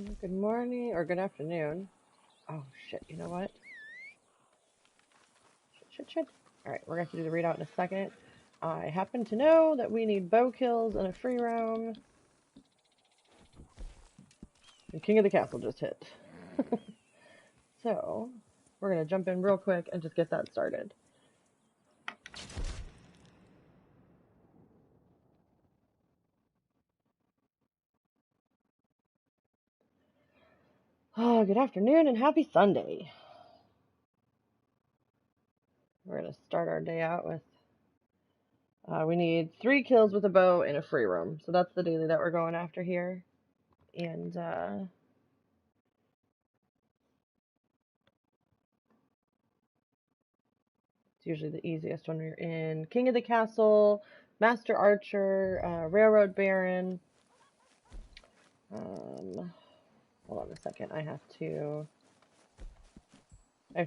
Good morning or good afternoon. Oh shit, you know what? Shit. Alright, we're going to have to do the readout in a second. I happen to know that we need bow kills in a free roam. And King of the Castle just hit. So, we're going to jump in real quick and just get that started. Oh, good afternoon and happy Sunday. We're going to start our day out with we need 3 kills with a bow in a free roam. So that's the daily that we're going after here. And it's usually the easiest when we're in King of the Castle, Master Archer, Railroad Baron. Hold on a second. I have to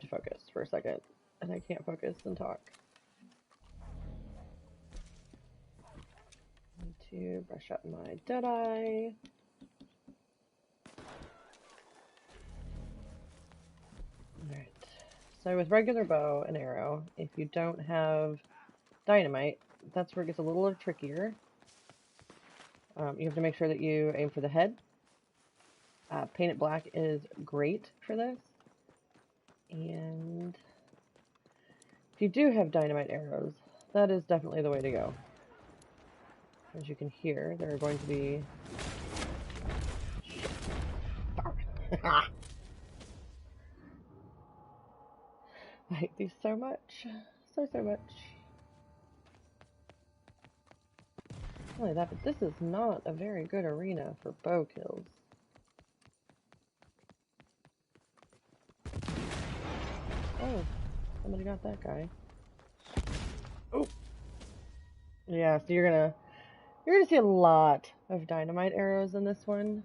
focus for a second, and I can't focus and talk. I need to brush up my Deadeye. Alright. So with regular bow and arrow, if you don't have dynamite, that's where it gets a little trickier. You have to make sure that you aim for the head. Paint it black is great for this. And if you do have dynamite arrows, that is definitely the way to go. As you can hear, there are going to be... I hate these so much. So much. Not only that, but this is not a very good arena for bow kills. Oh, somebody got that guy. Oh! Yeah, so you're gonna see a lot of dynamite arrows in this one.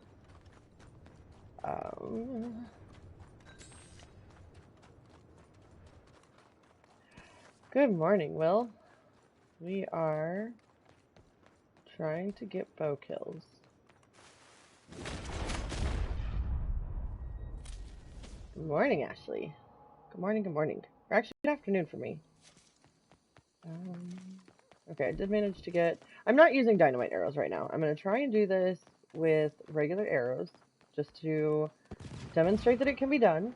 Good morning, Will. We are trying to get bow kills. Good morning, Ashley. Good morning. Or actually, good afternoon for me. Okay, I did manage to get... I'm not using dynamite arrows right now. I'm going to try and do this with regular arrows, just to demonstrate that it can be done.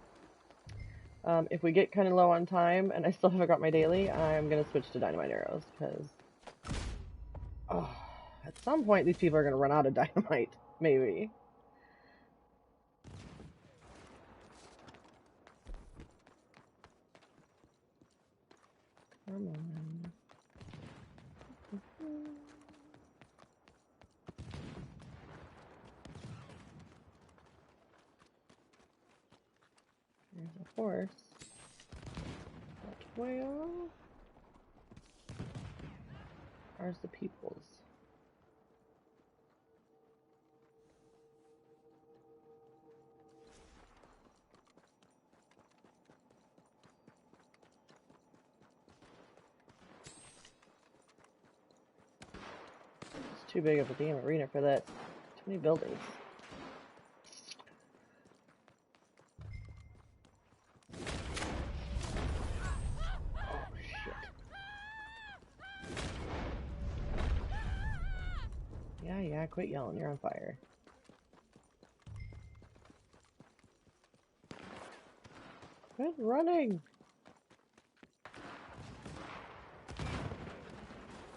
If we get kind of low on time and I still haven't got my daily, I'm going to switch to dynamite arrows, because... Oh, at some point these people are going to run out of dynamite. Maybe. Come on. There's a horse. But where are the peoples? It's too big of a damn arena for that. Too many buildings. Yeah, quit yelling, you're on fire. Quit running!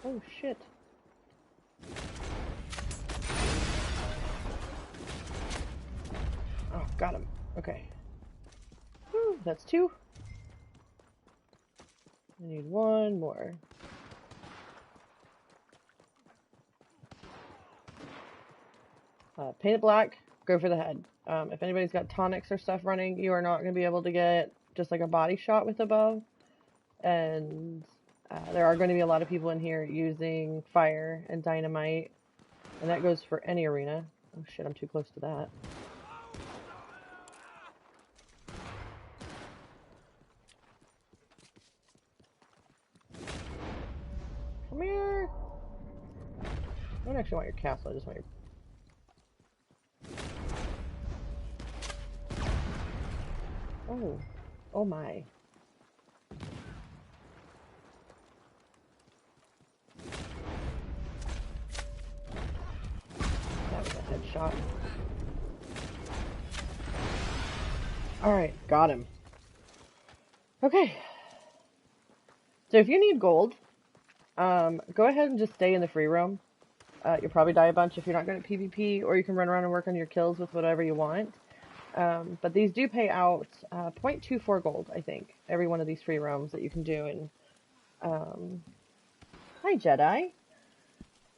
Oh shit. Oh, got him. Okay. Whew, that's 2. I need 1 more. Paint it black, go for the head. If anybody's got tonics or stuff running, you are not going to be able to get just like a body shot with a bow. And there are going to be a lot of people in here using fire and dynamite. And that goes for any arena. Oh shit, I'm too close to that. Come here! I don't actually want your castle, I just want your... Oh. Oh my. That was a headshot. Alright, got him. Okay. So if you need gold, go ahead and just stay in the free roam. You'll probably die a bunch if you're not good at PvP, or you can run around and work on your kills with whatever you want. But these do pay out 0.24 gold, I think, every one of these free roams that you can do. And hi, Jedi.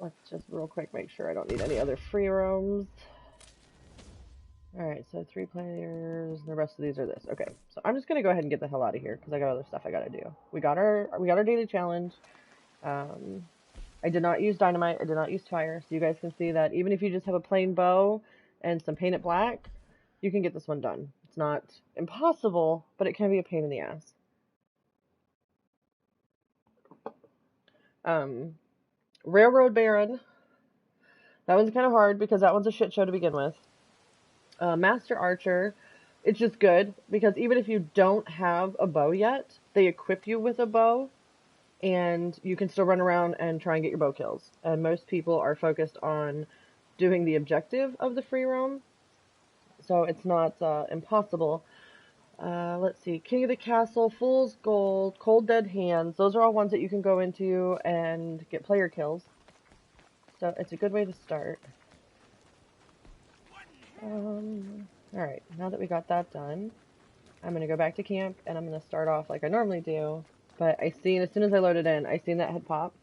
Let's just real quick make sure I don't need any other free roams. Alright, so 3 players, the rest of these are this. Okay, so I'm just gonna go ahead and get the hell out of here, because I got other stuff I gotta do. We got our daily challenge. I did not use dynamite, I did not use fire, so you guys can see that even if you just have a plain bow and some paint it black, you can get this one done. It's not impossible, but it can be a pain in the ass. Railroad Baron. That one's kind of hard because that one's a shit show to begin with. Master Archer, it's just good because even if you don't have a bow yet, they equip you with a bow and you can still run around and try and get your bow kills. And most people are focused on doing the objective of the free roam, so it's not impossible. Let's see, King of the Castle, Fool's Gold, Cold Dead Hands, those are all ones that you can go into and get player kills. So it's a good way to start. Alright, now that we got that done, I'm going to go back to camp and I'm going to start off like I normally do. But I seen, as soon as I loaded in, I seen that had popped,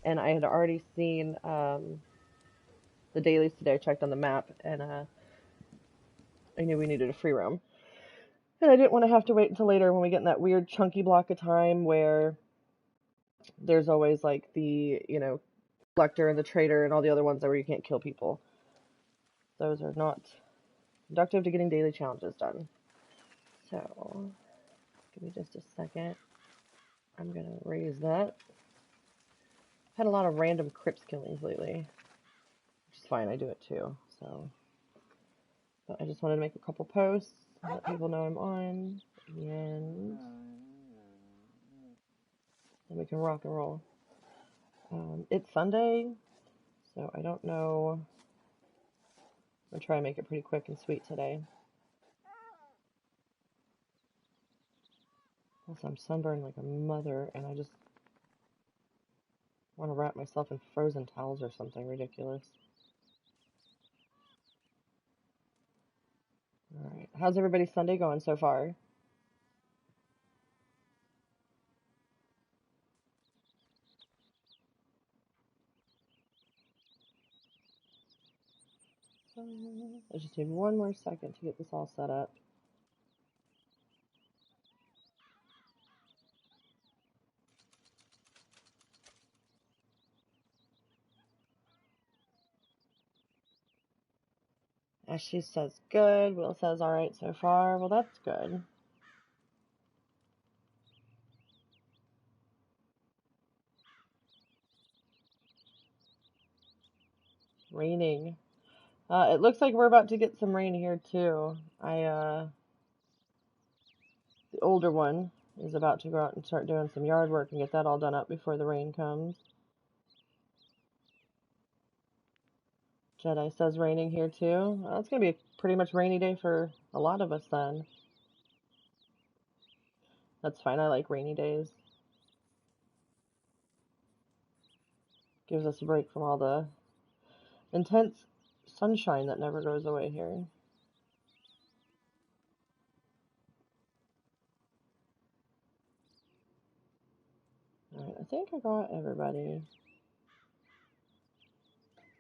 and I had already seen the dailies today. I checked on the map, and I knew we needed a free roam. And I didn't want to have to wait until later when we get in that weird chunky block of time where there's always like the, collector and the trader and all the other ones where you can't kill people. Those are not conducive to getting daily challenges done. So, give me just a second. I'm going to raise that. I've had a lot of random Crips killings lately, which is fine. I do it too. So, but I just wanted to make a couple posts, let people know I'm on, and then we can rock and roll. It's Sunday, so I don't know. I'm going to try and make it pretty quick and sweet today. Also, I'm sunburned like a mother, and I just want to wrap myself in frozen towels or something ridiculous. Alright, how's everybody's Sunday going so far? I just need one more second to get this all set up. Ashley says good. Will says alright so far. Well, that's good. Raining. It looks like we're about to get some rain here too. The older one is about to go out and start doing some yard work and get that all done up before the rain comes. Jedi says raining here too. Well, it's going to be a pretty much rainy day for a lot of us then. That's fine. I like rainy days. Gives us a break from all the intense sunshine that never goes away here. Alright, I think I got everybody.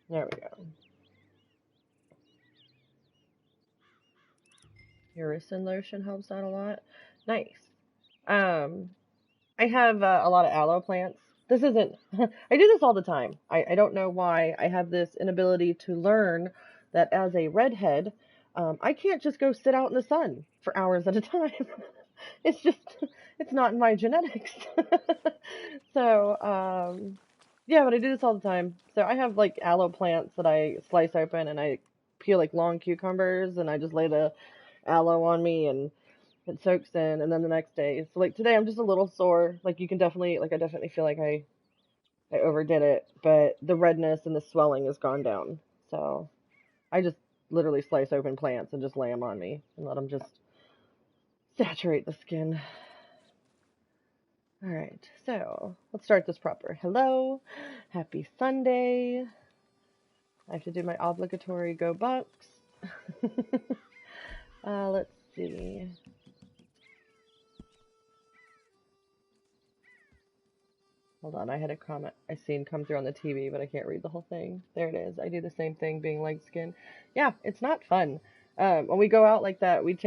There we go. Uricin lotion helps out a lot. Nice. I have a lot of aloe plants. This isn't, I do this all the time. I don't know why I have this inability to learn that as a redhead, I can't just go sit out in the sun for hours at a time. It's just, it's not in my genetics. So, yeah, but I do this all the time. So I have like aloe plants that I slice open and I peel like long cucumbers and I just lay the aloe on me and It soaks in, and then the next day. So like today, I'm just a little sore. Like you can definitely, like I definitely feel like I overdid it, but the redness and the swelling has gone down. So I just literally slice open plants and just lay them on me and let them just saturate the skin. All right, so let's start this proper. Hello, happy Sunday. I have to do my obligatory go Bucks. Let's see. Hold on, I had a comment I seen come through on the TV, but I can't read the whole thing. There it is. I do the same thing being light skinned. Yeah, it's not fun. When we go out like that, we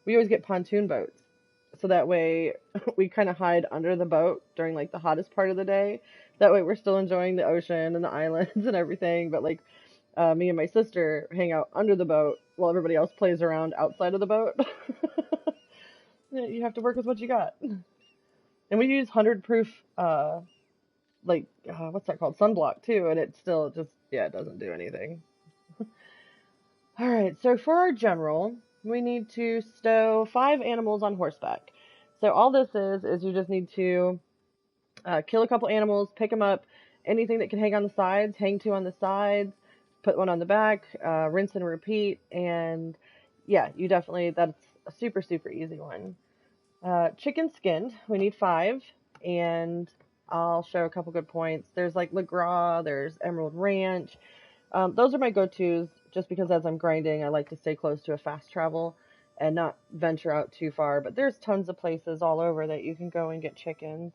always get pontoon boats. So that way we kind of hide under the boat during like the hottest part of the day. That way we're still enjoying the ocean and the islands and everything. But like me and my sister hang out under the boat while everybody else plays around outside of the boat. You have to work with what you got. And we use 100 proof, what's that called? Sunblock too, and it still just, yeah, it doesn't do anything. Alright, so for our general, we need to stow 5 animals on horseback. So all this is you just need to kill a couple animals, pick them up, anything that can hang on the sides, hang 2 on the sides, put 1 on the back, rinse and repeat, and yeah, that's a super, super easy one. Chicken skinned, we need 5, and I'll show a couple good points. There's like Le Gras, there's Emerald Ranch. Those are my go-tos, just because as I'm grinding, I like to stay close to a fast travel and not venture out too far. But there's tons of places all over that you can go and get chickens.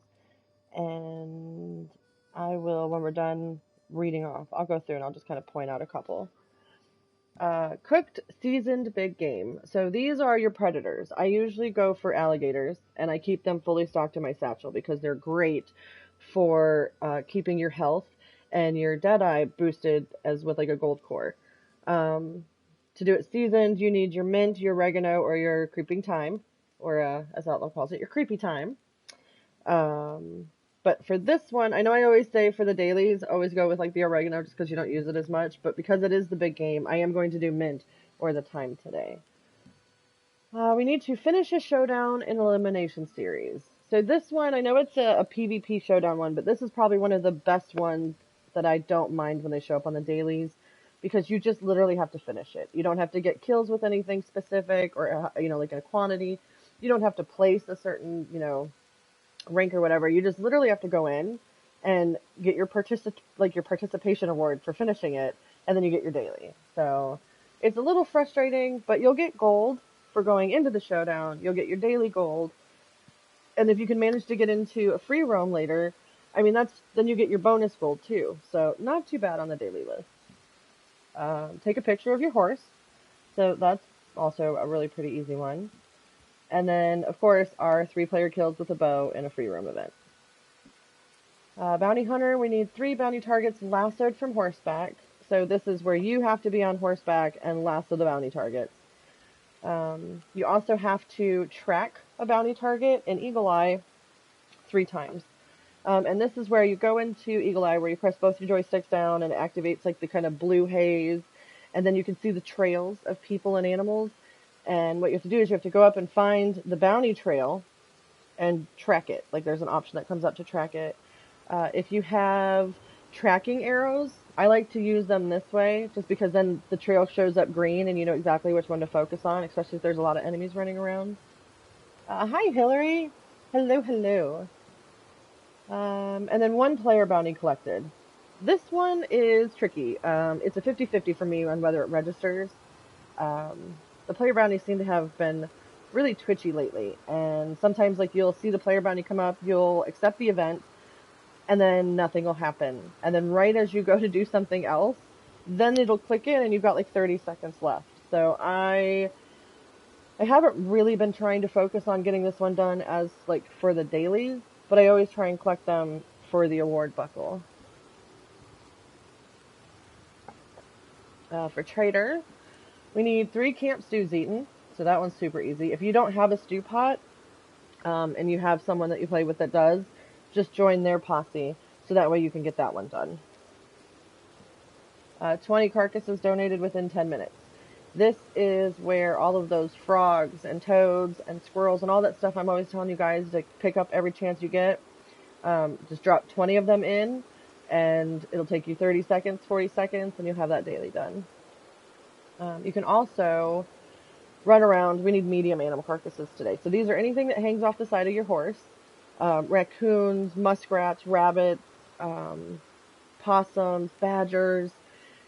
And I will, when we're done reading off, I'll go through and I'll just kind of point out a couple. Cooked, seasoned big game. So these are your predators. I usually go for alligators, and I keep them fully stocked in my satchel because they're great for keeping your health and your Deadeye boosted as with like a gold core. To do it seasoned, you need your mint, your oregano, or your creeping thyme, or as Outlaw calls it, your creepy thyme. But for this one, I know I always say for the dailies, always go with like the oregano just because you don't use it as much. But because it is the big game, I am going to do mint or the thyme today. We need to finish a showdown in elimination series. So this one, I know it's a PvP showdown one, but this is probably one of the best ones that I don't mind when they show up on the dailies, because you just literally have to finish it. You don't have to get kills with anything specific or, like a quantity. You don't have to place a certain, rank or whatever. You just literally have to go in and get your participation award for finishing it, and then you get your daily. So it's a little frustrating, but you'll get gold for going into the showdown. You'll get your daily gold, and if you can manage to get into a free roam later, then you get your bonus gold too. So not too bad on the daily list. Take a picture of your horse. So that's also a really pretty easy one. And then, of course, our 3-player kills with a bow in a free roam event. Bounty Hunter, we need 3 bounty targets lassoed from horseback. So this is where you have to be on horseback and lasso the bounty targets. You also have to track a bounty target in Eagle Eye 3 times. And this is where you go into Eagle Eye, where you press both your joysticks down and it activates like the kind of blue haze. And then you can see the trails of people and animals. And what you have to do is you have to go up and find the bounty trail and track it. Like there's an option that comes up to track it. If you have tracking arrows, I like to use them this way, just because then the trail shows up green and you know exactly which one to focus on, especially if there's a lot of enemies running around. Hi, Hillary. Hello, hello. And then 1 player bounty collected. This one is tricky. It's a 50-50 for me on whether it registers. The player bounties seem to have been really twitchy lately, and sometimes like you'll see the player bounty come up, you'll accept the event, and then nothing will happen. And then right as you go to do something else, then it'll click in and you've got like 30 seconds left. So I haven't really been trying to focus on getting this one done as like for the dailies, but I always try and collect them for the award buckle. For trader, we need 3 camp stews eaten, so that one's super easy. If you don't have a stew pot, and you have someone that you play with that does, just join their posse, so that way you can get that one done. 20 carcasses donated within 10 minutes. This is where all of those frogs and toads and squirrels and all that stuff I'm always telling you guys to pick up every chance you get. Just drop 20 of them in, and it'll take you 30 seconds, 40 seconds, and you'll have that daily done. You can also run around. We need medium animal carcasses today. So these are anything that hangs off the side of your horse. Raccoons, muskrats, rabbits, possums, badgers.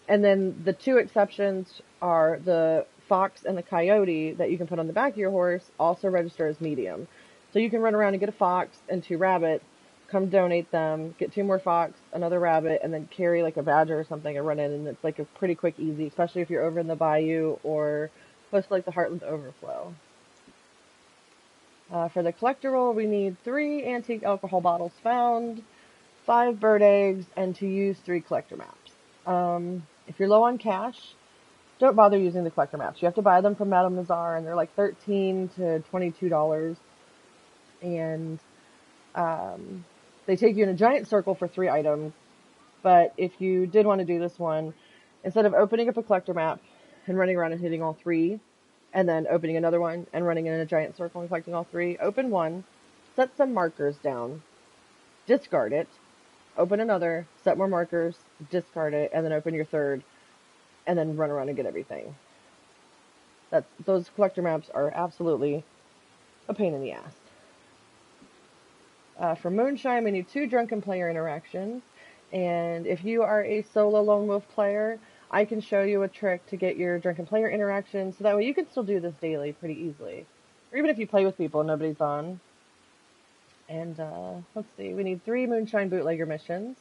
And then the two exceptions are the fox and the coyote that you can put on the back of your horse also register as medium. So you can run around and get a fox and 2 rabbits, come donate them, get 2 more fox, another rabbit, and then carry like a badger or something and run in, and it's like a pretty quick, easy, especially if you're over in the bayou or close to like the Heartland Overflow. For the collectible, we need 3 antique alcohol bottles found, 5 bird eggs, and to use 3 collector maps. If you're low on cash, don't bother using the collector maps. You have to buy them from Madame Nazar, and they're like $13 to $22. And they take you in a giant circle for 3 items. But if you did want to do this one, instead of opening up a collector map and running around and hitting all 3, and then opening another one and running in a giant circle and collecting all 3, open one, set some markers down, discard it, open another, set more markers, discard it, and then open your third, and then run around and get everything. Those collector maps are absolutely a pain in the ass. For Moonshine, we need 2 drunken player interactions, and if you are a solo lone wolf player, I can show you a trick to get your drunken player interaction, so that way you can still do this daily pretty easily. Or even if you play with people and nobody's on. And, let's see, we need 3 Moonshine Bootlegger missions.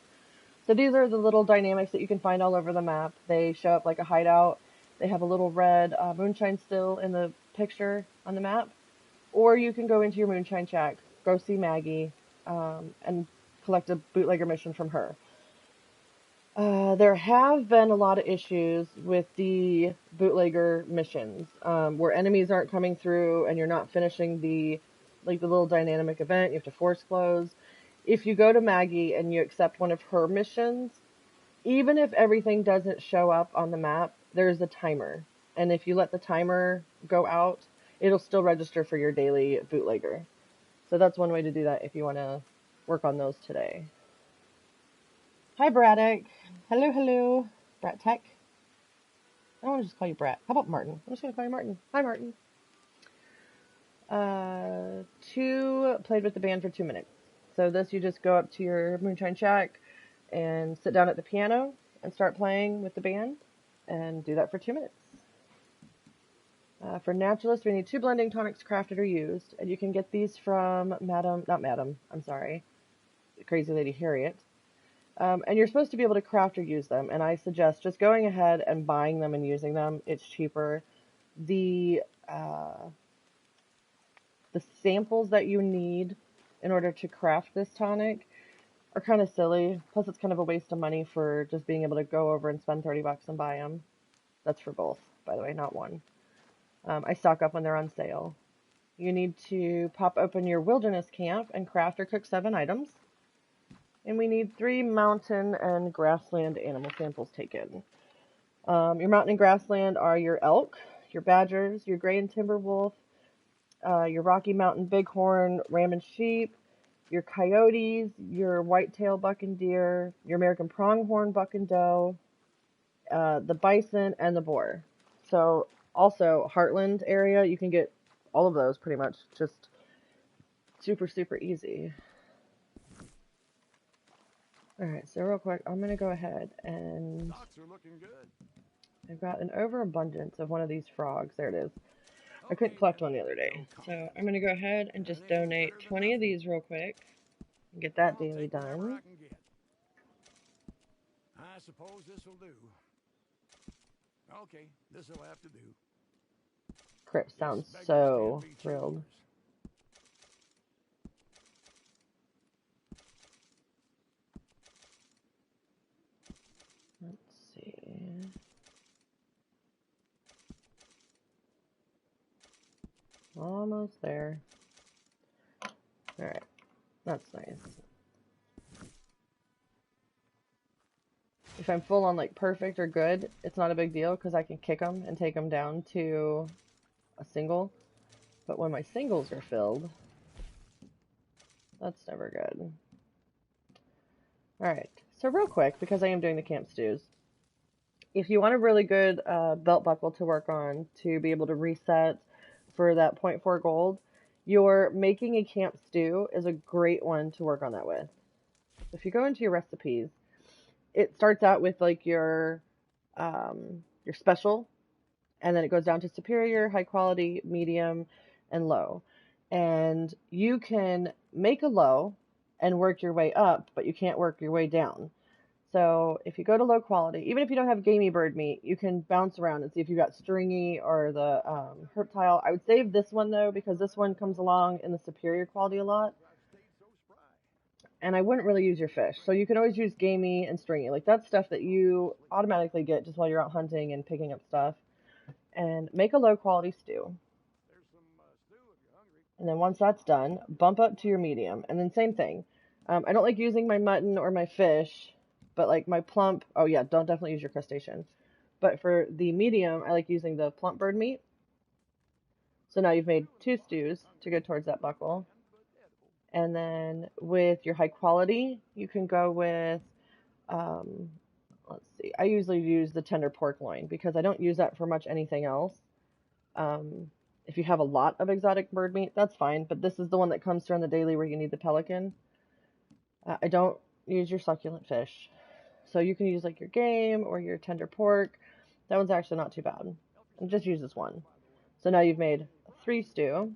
So these are the little dynamics that you can find all over the map. They show up like a hideout. They have a little red moonshine still in the picture on the map. Or you can go into your Moonshine Shack, go see Maggie, and collect a bootlegger mission from her. There have been a lot of issues with the bootlegger missions, where enemies aren't coming through and you're not finishing the little dynamic event. You have to force close. If you go to Maggie and you accept one of her missions, even if everything doesn't show up on the map, there's a timer. And if you let the timer go out, it'll still register for your daily bootlegger. So that's one way to do that if you want to work on those today. Hi, Braddock. Hello, hello. Brat Tech. I don't want to just call you Brat. How about Martin? I'm just going to call you Martin. Hi, Martin. 2 played with the band for 2 minutes. So this, you just go up to your Moonshine Shack and sit down at the piano and start playing with the band and do that for 2 minutes. For Naturalist, we need 2 blending tonics crafted or used, and you can get these from Crazy Lady Harriet. And you're supposed to be able to craft or use them, and I suggest just going ahead and buying them and using them. It's cheaper. The samples that you need in order to craft this tonic are kind of silly. Plus, it's kind of a waste of money for just being able to go over and spend $30 and buy them. That's for both, by the way, not one. I stock up when they're on sale. You need to pop open your wilderness camp and craft or cook 7 items. And we need 3 mountain and grassland animal samples taken. Your mountain and grassland are your elk, your badgers, your gray and timber wolf, your Rocky Mountain bighorn, ram and sheep, your coyotes, your whitetail buck and deer, your American pronghorn buck and doe, the bison, and the boar. So also Heartland area, you can get all of those pretty much just super, super easy. Alright, so real quick, I'm going to go ahead and I've got an overabundance of one of these frogs. There it is. I couldn't collect one the other day. So I'm going to go ahead and just donate 20 of these real quick and get that daily done. I suppose this will do. Okay, this will have to do. Crip sounds so thrilled. Let's see. Almost there. Alright, that's nice. if I'm full on like perfect or good, it's not a big deal because I can kick them and take them down to a single. But when my singles are filled, that's never good. Alright, so real quick, because I am doing the camp stews, if you want a really good belt buckle to work on to be able to reset for that 0.4 gold, your making a camp stew is a great one to work on that with. If you go into your recipes, it starts out with like your special, and then it goes down to superior, high quality, medium, and low. And you can make a low and work your way up, but you can't work your way down. So if you go to low quality, even if you don't have gamey bird meat, you can bounce around and see if you've got stringy or the herptile. I would save this one though, because this one comes along in the superior quality a lot. And I wouldn't really use your fish. So you can always use gamey and stringy. Like that's stuff that you automatically get just while you're out hunting and picking up stuff. And make a low quality stew. And then once that's done, bump up to your medium. And then same thing. I don't like using my mutton or my fish, but like my plump, oh yeah, don't definitely use your crustacean. But for the medium, I like using the plump bird meat. So now you've made 2 stews to go towards that buckle. And then with your high quality, you can go with, let's see, I usually use the tender pork loin because I don't use that for much anything else. If you have a lot of exotic bird meat, that's fine, but this is the one that comes through on the daily where you need the pelican. I don't use your succulent fish. So you can use like your game or your tender pork. That one's actually not too bad. And just use this one. So now you've made 3 stew.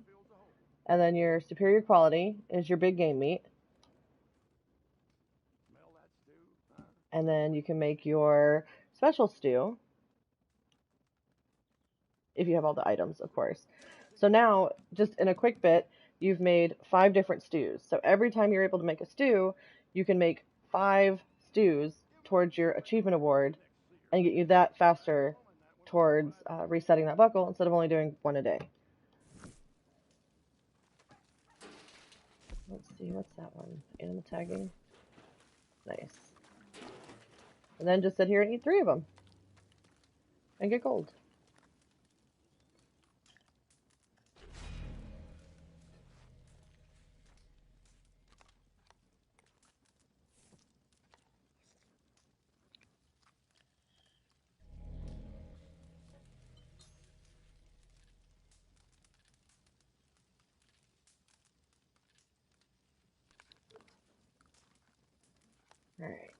And then your superior quality is your big game meat. And then you can make your special stew. If you have all the items, of course. So now, just in a quick bit, you've made 5 different stews. So every time you're able to make a stew, you can make 5 stews towards your achievement award and get you that faster towards resetting that buckle instead of only doing 1 a day. Let's see, what's that one? Animal tagging. Nice. And then just sit here and eat 3 of them. And get gold. Alright.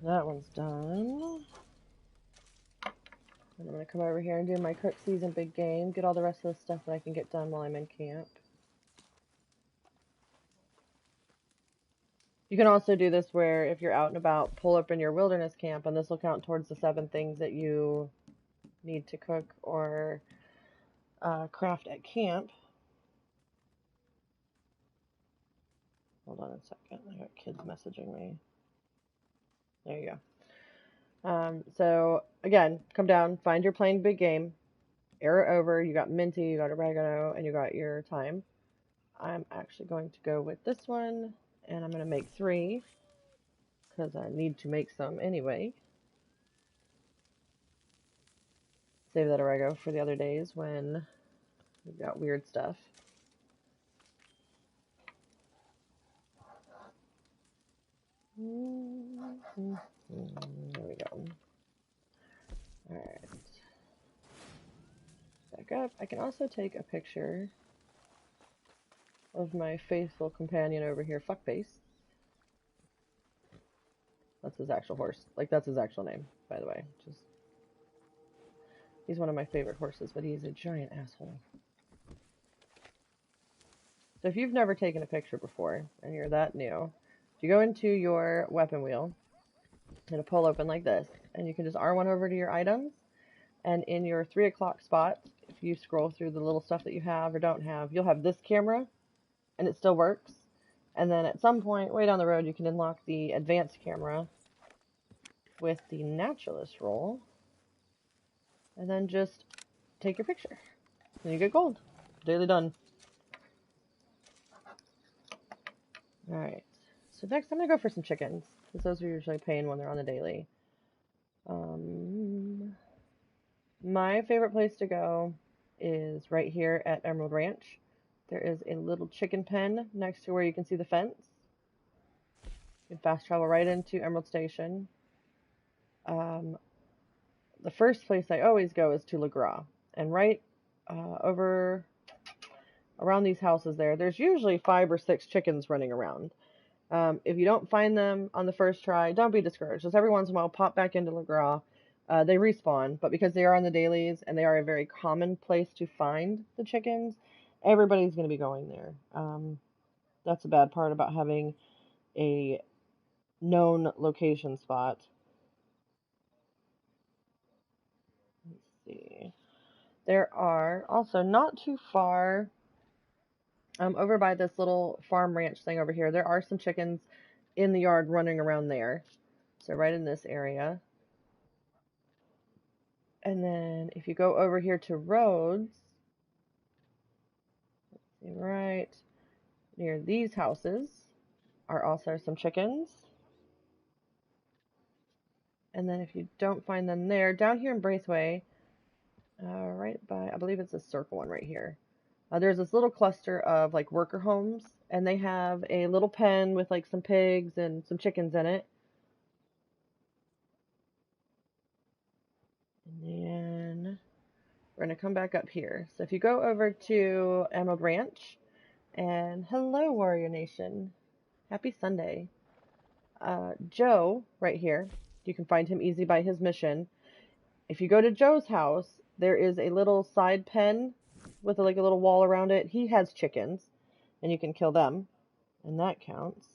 That one's done. And I'm going to come over here and do my cook season big game, get all the rest of the stuff that I can get done while I'm in camp. You can also do this where if you're out and about, pull up in your wilderness camp, and this will count towards the 7 things that you need to cook or craft at camp. Hold on a second, I got kids messaging me. There you go. So again, come down, find your plain big game, air it over. You got minty, you got oregano, and you got your thyme. I'm actually going to go with this one, and I'm going to make 3 because I need to make some anyway. Save that oregano for the other days when we've got weird stuff. There we go. Alright. Back up. I can also take a picture of my faithful companion over here, Fuckface. That's his actual horse. Like, that's his actual name, by the way. He's one of my favorite horses, but he's a giant asshole. So if you've never taken a picture before, and you're that new, if you go into your weapon wheel, it'll pull open like this, and you can just R1 over to your items, and in your 3 o'clock spot, if you scroll through the little stuff that you have or don't have, you'll have this camera, and it still works. And then at some point, way down the road, you can unlock the advanced camera with the naturalist roll, and then just take your picture. And you get gold. Daily done. Alright, So next I'm going to go for some chickens, because those are usually paying when they're on the daily. My favorite place to go is right here at Emerald Ranch. There is a little chicken pen next to where you can see the fence. You can fast travel right into Emerald Station. The first place I always go is to Le Gras. And right over around these houses there's usually 5 or 6 chickens running around. If you don't find them on the first try, don't be discouraged. Just every once in a while, pop back into Le Gras. They respawn, but because they are on the dailies and they are a very common place to find the chickens, everybody's going to be going there. That's a bad part about having a known location spot. Let's see. There are also not too far over by this little farm ranch thing over here. There are some chickens in the yard running around there. So right in this area. And then if you go over here to Rhodes, let's see, right near these houses are also some chickens. And then if you don't find them there, down here in Braithwaite, right by, I believe it's a circle one right here. There's this little cluster of like worker homes, and they have a little pen with like some pigs and some chickens in it. And then we're going to come back up here. So if you go over to Emerald Ranch, and hello, Warrior Nation. Happy Sunday. Joe, right here, you can find him easy by his mission. If you go to Joe's house, there is a little side pen with like a little wall around it. He has chickens, and you can kill them, and that counts.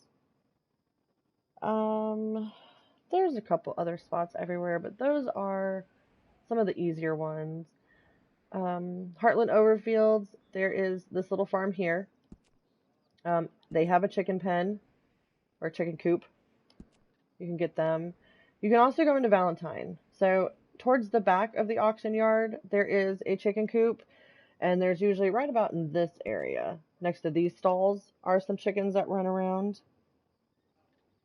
There's a couple other spots everywhere, but those are some of the easier ones. Heartland Overfields, there is this little farm here. They have a chicken pen or chicken coop. You can get them. You can also go into Valentine. So towards the back of the auction yard, there is a chicken coop, and there's usually right about in this area, next to these stalls, are some chickens that run around.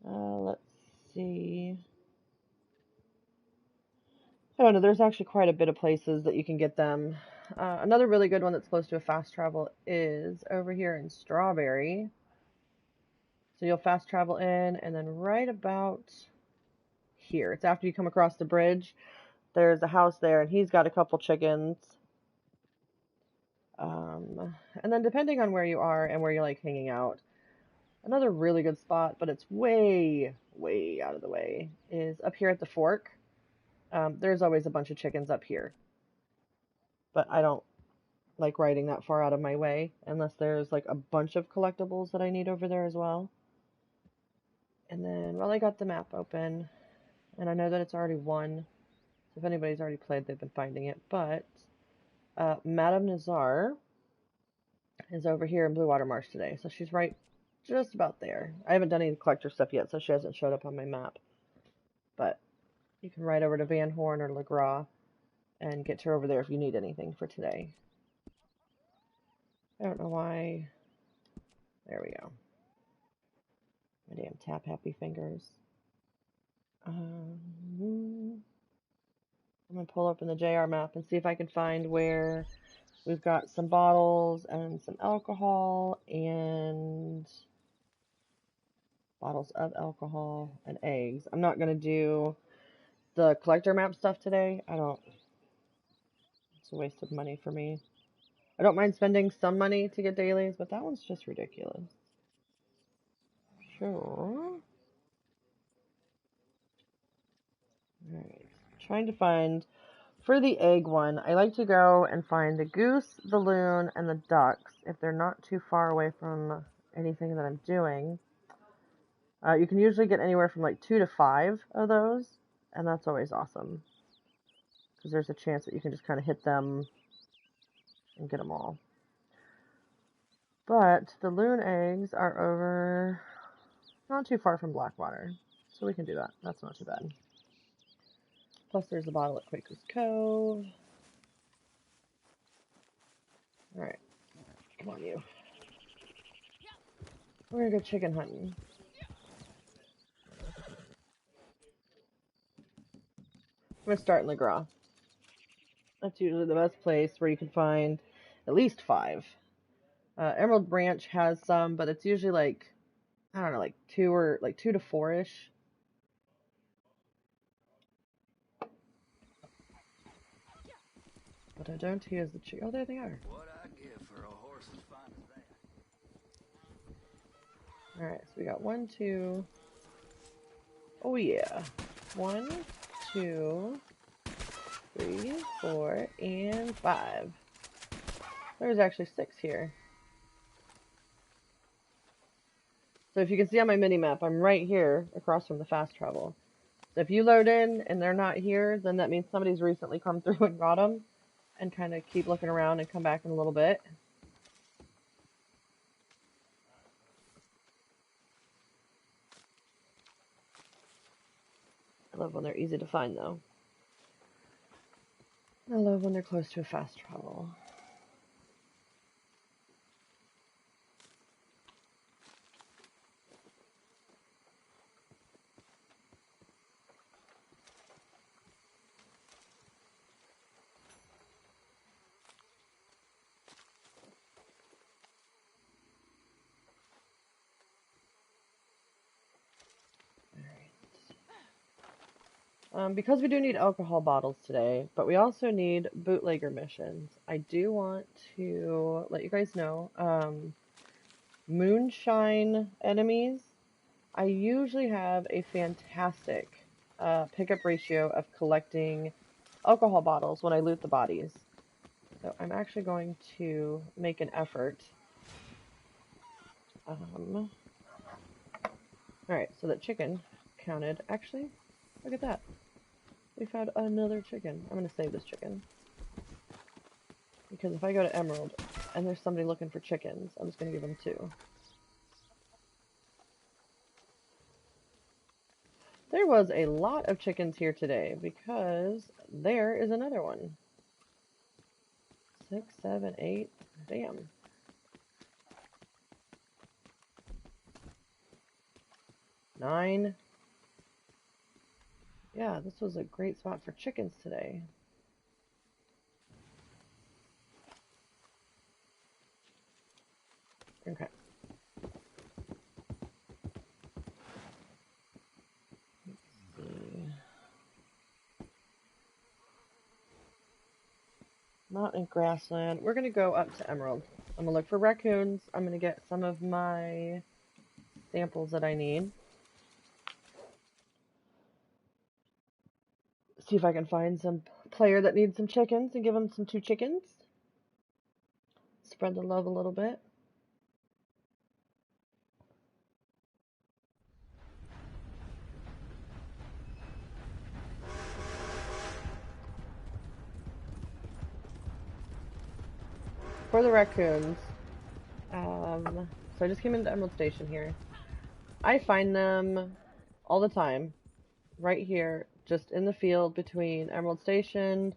Let's see. I don't know, there's actually quite a bit of places that you can get them. Another really good one that's close to a fast travel is over here in Strawberry. So you'll fast travel in, and then right about here, it's after you come across the bridge, there's a house there, and he's got a couple chickens. And then depending on where you are and where you like hanging out, another really good spot, but it's way, way out of the way, is up here at the fork. There's always a bunch of chickens up here, but I don't like riding that far out of my way unless there's like a bunch of collectibles that I need over there as well. And then while I got the map open, and I know that it's already won, so if anybody's already played, they've been finding it, but Madame Nazar is over here in Blue Water Marsh today, so she's right just about there. I haven't done any collector stuff yet, so she hasn't showed up on my map, but you can ride over to Van Horn or Le Gras and get to her over there if you need anything for today. I don't know why. There we go. My damn tap happy fingers. I'm going to pull open the JR map and see if I can find where we've got some bottles and some alcohol and bottles of alcohol and eggs. I'm not going to do the collector map stuff today. It's a waste of money for me. I don't mind spending some money to get dailies, but that one's just ridiculous. Sure. Alright. Trying to find, for the egg one, I like to go and find the goose, the loon, and the ducks if they're not too far away from anything that I'm doing. You can usually get anywhere from like 2 to 5 of those, and that's always awesome. Because there's a chance that you can just kind of hit them and get them all. But the loon eggs are over not too far from Blackwater, so we can do that. That's not too bad. Plus there's a bottle at Quaker's Cove. Alright. Come on, you. We're gonna go chicken hunting. I'm gonna start in LeGras. That's usually the best place where you can find at least 5. Emerald Branch has some, but it's usually like, I don't know, like 2 to 4-ish. What I don't hear is the chicken. Oh, there they are. What I give for a horse as fine as that. Alright, so we got 1, 2. Oh, yeah. 1, 2, 3, 4, and 5. There's actually 6 here. So if you can see on my mini-map, I'm right here across from the fast travel. So if you load in and they're not here, then that means somebody's recently come through and got them. And kind of keep looking around and come back in a little bit. I love when they're easy to find, though. I love when they're close to a fast travel. Because we do need alcohol bottles today, but we also need bootlegger missions. I do want to let you guys know, moonshine enemies, I usually have a fantastic pickup ratio of collecting alcohol bottles when I loot the bodies. So I'm actually going to make an effort. Alright, so that chicken counted. Actually, look at that. We found another chicken. I'm going to save this chicken. Because if I go to Emerald and there's somebody looking for chickens, I'm just going to give them 2. There was a lot of chickens here today because there is another one. 6, 7, 8. Damn. 9. Yeah, this was a great spot for chickens today. Okay. Let's see. Not in grassland. We're going to go up to Emerald. I'm going to look for raccoons. I'm going to get some of my samples that I need. See if I can find some player that needs some chickens and give them some 2 chickens. Spread the love a little bit. For the raccoons, so I just came into Emerald Station here. I find them all the time, right here, just in the field between Emerald Station,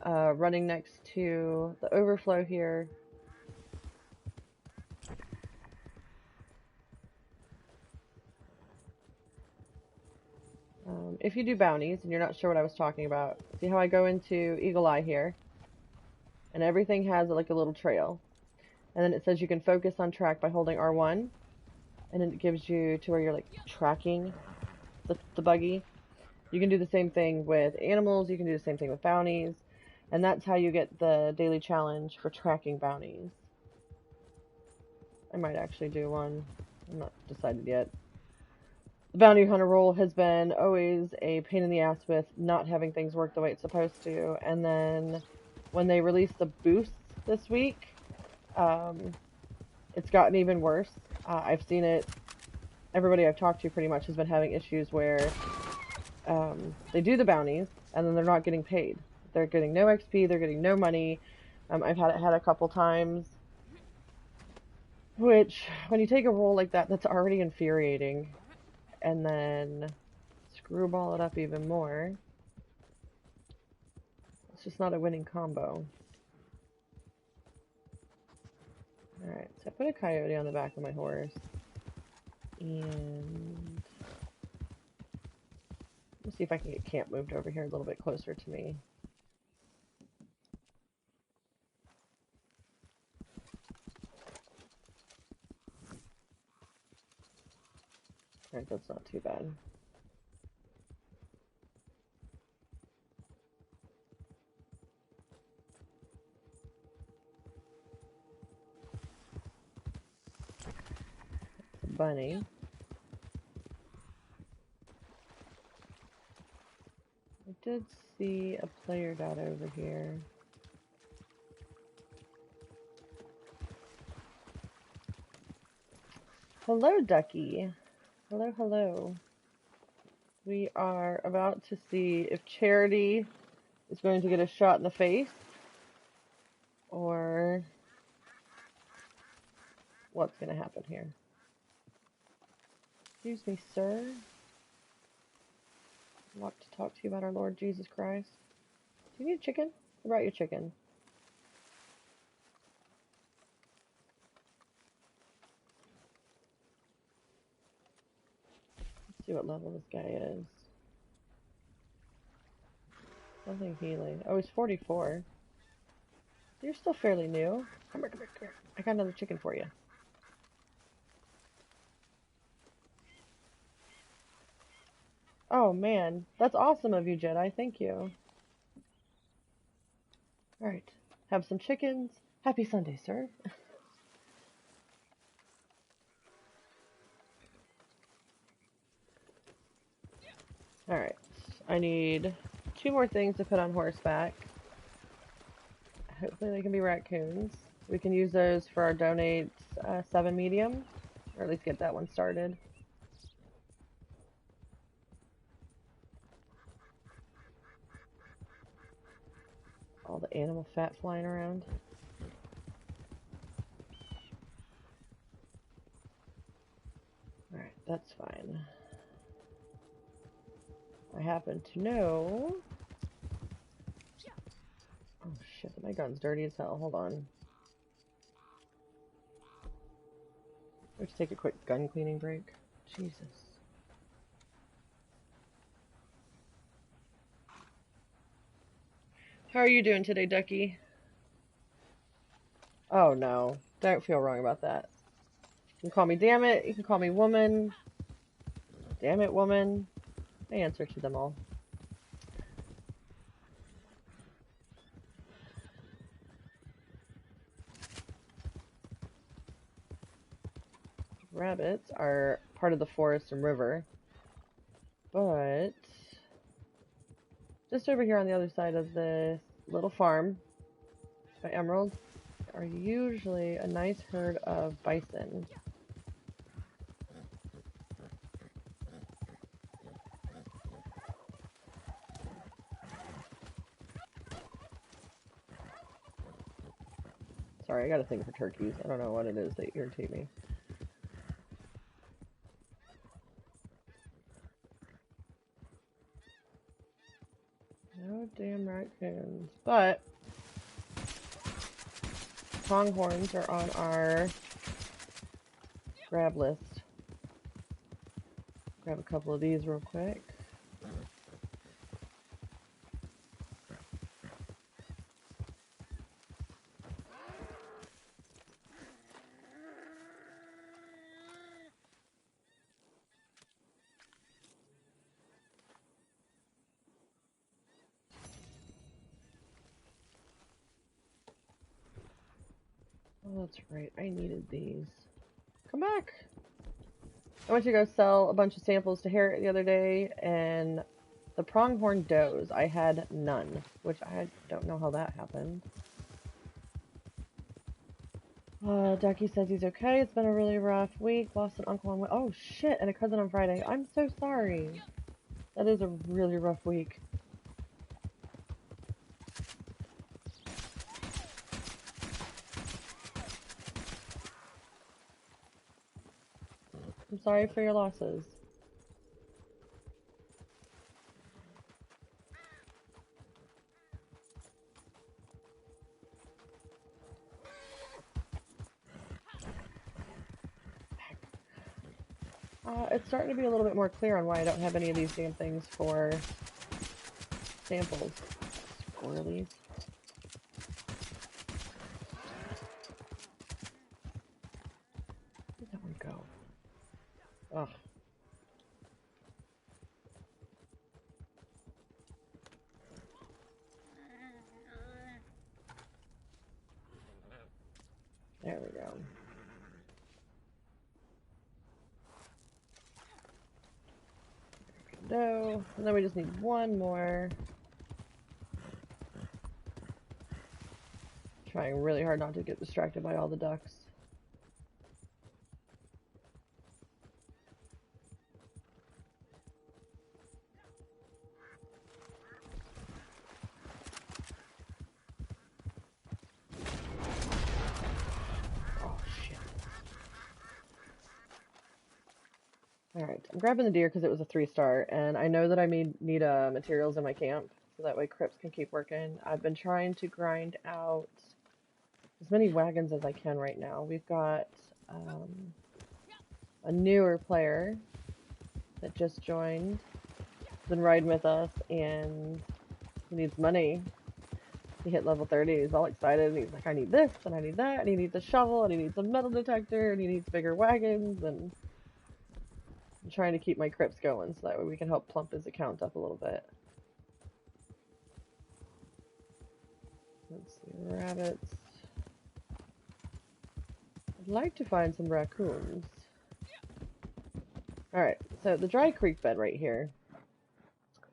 running next to the overflow here. If you do bounties and you're not sure what I was talking about, see how I go into Eagle Eye here? And everything has like a little trail. And then it says you can focus on track by holding R1. And then it gives you to where you're like tracking the buggy. You can do the same thing with animals, you can do the same thing with bounties. And that's how you get the daily challenge for tracking bounties. I might actually do one. I'm not decided yet. The bounty hunter role has been always a pain in the ass with not having things work the way it's supposed to. And then when they released the boosts this week, it's gotten even worse. I've seen it. Everybody I've talked to pretty much has been having issues where they do the bounties and then they're not getting paid. They're getting no XP, they're getting no money. I've had it a couple times. Which, when you take a role like that, that's already infuriating. And then screwball it up even more. It's just not a winning combo. Alright, so I put a coyote on the back of my horse. And Let's see if I can get camp moved over here a little bit closer to me. Alright, that's not too bad. Bunny. I did see a player dot over here. Hello, Ducky. Hello, hello. We are about to see if Charity is going to get a shot in the face or what's going to happen here. Excuse me, sir. I want to talk to you about our Lord Jesus Christ. Do you need chicken? I brought you chicken. Let's see what level this guy is. Nothing healing. Oh, he's 44. You're still fairly new. Come here, come here, come here. I got another chicken for you. Oh man, that's awesome of you, Jedi. Thank you. Alright, have some chickens. Happy Sunday, sir. Alright, I need 2 more things to put on horseback. Hopefully they can be raccoons. We can use those for our donate 7 medium, or at least get that one started. All the animal fat flying around. Alright, that's fine. I happen to know... Oh shit, my gun's dirty as hell. Hold on. Let's take a quick gun cleaning break. Jesus. How are you doing today, Ducky? Oh no, don't feel wrong about that. You can call me Dammit, you can call me woman. Damn it, woman. I answer to them all. Rabbits are part of the forest and river, but just over here on the other side of this little farm by Emerald are usually a nice herd of bison. Sorry, I got a thing for turkeys. I don't know what it is that irritate me. No damn raccoons. But pronghorns are on our grab list. Grab a couple of these real quick. Oh, that's right. I needed these. Come back! I went to go sell a bunch of samples to Harriet the other day, and the pronghorn does. I had none, which I don't know how that happened. Ducky says he's okay. It's been a really rough week. Lost an uncle on... Oh, shit! And a cousin on Friday. I'm so sorry. That is a really rough week. I'm sorry for your losses. It's starting to be a little bit more clear on why I don't have any of these damn things for samples. Squirrelies. Where'd that one go? Ugh. There we go. No, and then we just need one more. Trying really hard not to get distracted by all the ducks. Oh shit. Alright, I'm grabbing the deer because it was a 3-star, and I know that I need materials in my camp, so that way Crips can keep working. I've been trying to grind out as many wagons as I can right now. We've got a newer player that just joined, been riding with us, and he needs money. He hit level 30, he's all excited, and he's like, I need this, and I need that, and he needs a shovel, and he needs a metal detector, and he needs bigger wagons, and I'm trying to keep my Crips going so that way we can help plump his account up a little bit. Let's see, rabbits. I'd like to find some raccoons. Alright, so the dry creek bed right here.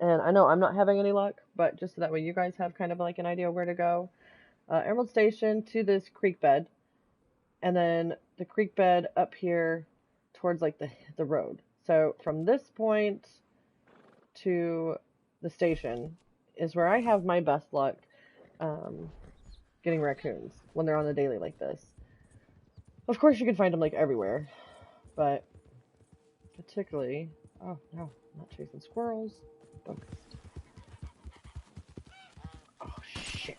And I know I'm not having any luck, but just so that way you guys have kind of like an idea where to go. Emerald Station to this creek bed. And then the creek bed up here towards like the road. So from this point to the station is where I have my best luck getting raccoons when they're on the daily like this. Of course you can find them like everywhere, but particularly, oh no, I'm not chasing squirrels. Focused. Oh shit.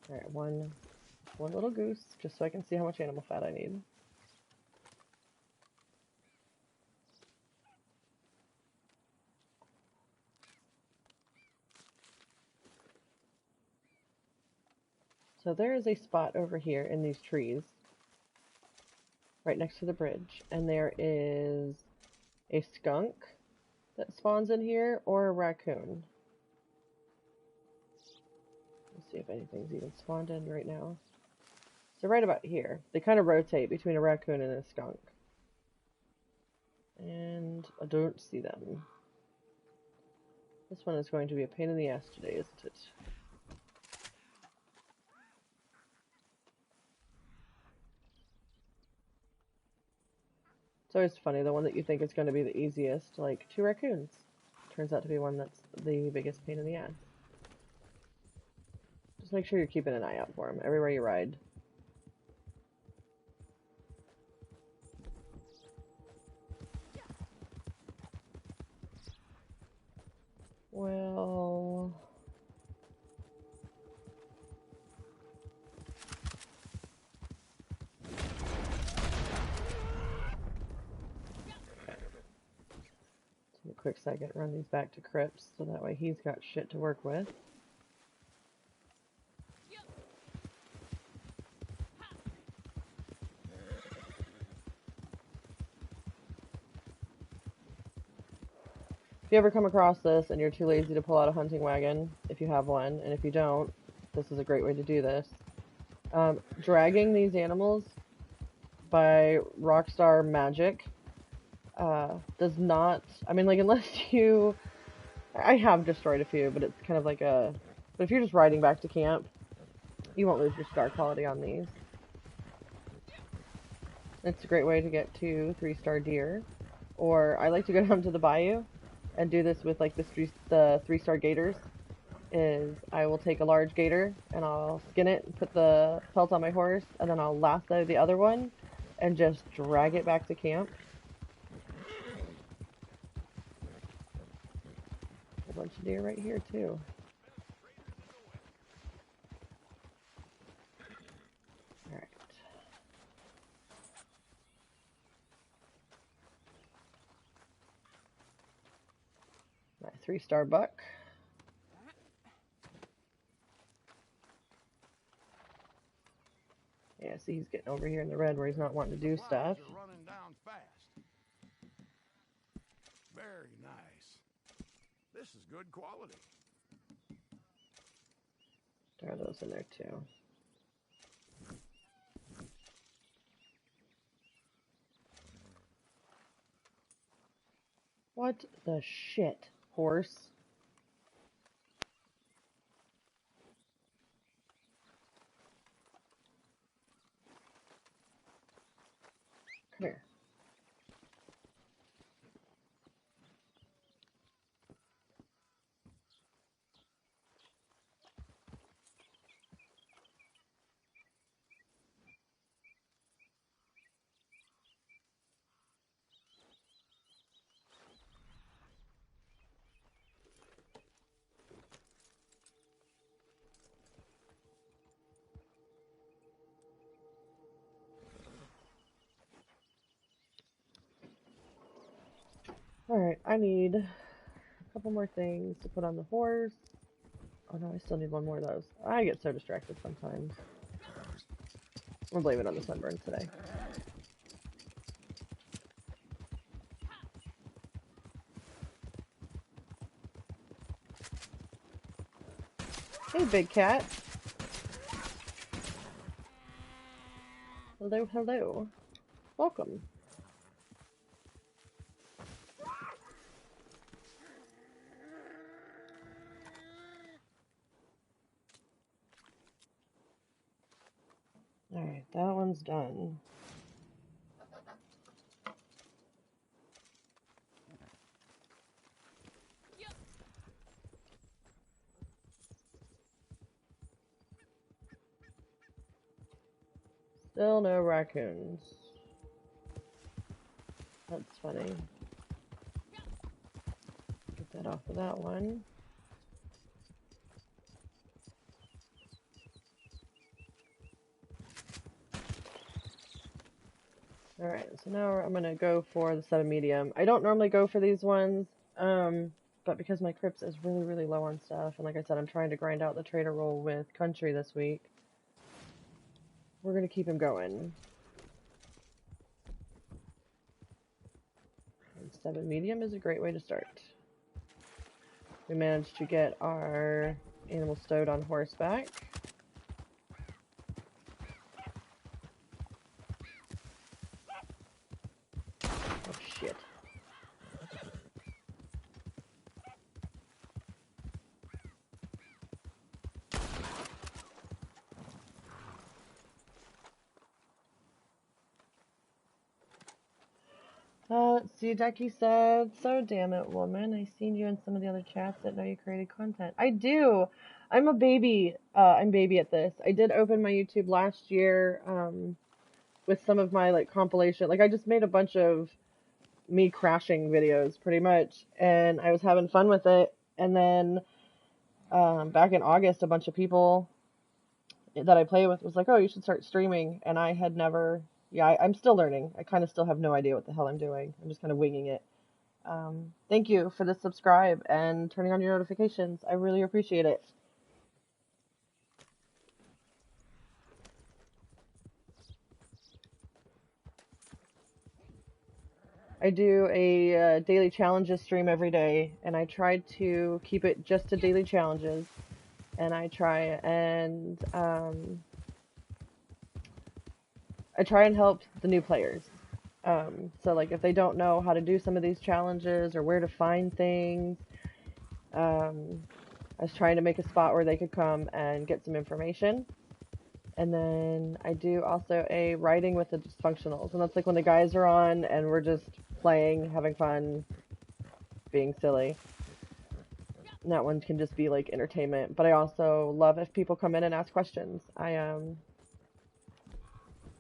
Alright, one little goose, just so I can see how much animal fat I need. So there is a spot over here in these trees, right next to the bridge, and there is a skunk that spawns in here, or a raccoon. Let's see if anything's even spawned in right now. So right about here, they kind of rotate between a raccoon and a skunk. And I don't see them. This one is going to be a pain in the ass today, isn't it? It's always funny, the one that you think is going to be the easiest, like 2 raccoons, turns out to be one that's the biggest pain in the ass. Just make sure you're keeping an eye out for them everywhere you ride. Well... a quick second, run these back to Crips, so that way he's got shit to work with. If you ever come across this and you're too lazy to pull out a hunting wagon, if you have one, and if you don't, this is a great way to do this. Dragging these animals by Rockstar magic does not, I mean, like, unless you, I have destroyed a few, but it's kind of like a, but if you're just riding back to camp, you won't lose your star quality on these. It's a great way to get 2 3-star deer, or I like to go down to the bayou and do this with like the 3-star gators. Is I will take a large gator and I'll skin it and put the pelt on my horse, and then I'll lasso the other one and just drag it back to camp. A bunch of deer right here too. Alright. 3-star buck. Yeah, see, he's getting over here in the red where he's not wanting to do stuff. Flies are running down fast. Very nice. This is good quality. Throw those in there too. What the shit, horse? Come here. Alright, I need a couple more things to put on the horse. Oh no, I still need one more of those. I get so distracted sometimes. I'll blame it on the sunburn today. Hey, big cat. Hello, hello. Welcome. Alright, that one's done. Still no raccoons. That's funny. Get that off of that one. Alright, so now I'm gonna go for the 7 medium. I don't normally go for these ones, but because my crypts is really, really low on stuff, and like I said, I'm trying to grind out the trader role with country this week, we're gonna keep him going. And 7 medium is a great way to start. We managed to get our animal stowed on horseback. Oh shit. See, Ducky said, so damn it, woman. I seen you in some of the other chats that know you created content. I do. I'm a baby. I'm baby at this. I did open my YouTube last year, with some of my, like, compilation. Like, I just made a bunch of me crashing videos, pretty much, and I was having fun with it. And then, back in August, a bunch of people that I play with was like, oh, you should start streaming. And I had never... Yeah, I'm still learning. I kind of still have no idea what the hell I'm doing. I'm just kind of winging it. Thank you for the subscribe and turning on your notifications. I really appreciate it. I do a daily challenges stream every day, and I try to keep it just to daily challenges. And I try and help the new players. So like if they don't know how to do some of these challenges or where to find things, I was trying to make a spot where they could come and get some information. And then I do also a writing with the dysfunctionals, and that's like when the guys are on and we're just playing, having fun, being silly. And that one can just be like entertainment, but I also love if people come in and ask questions.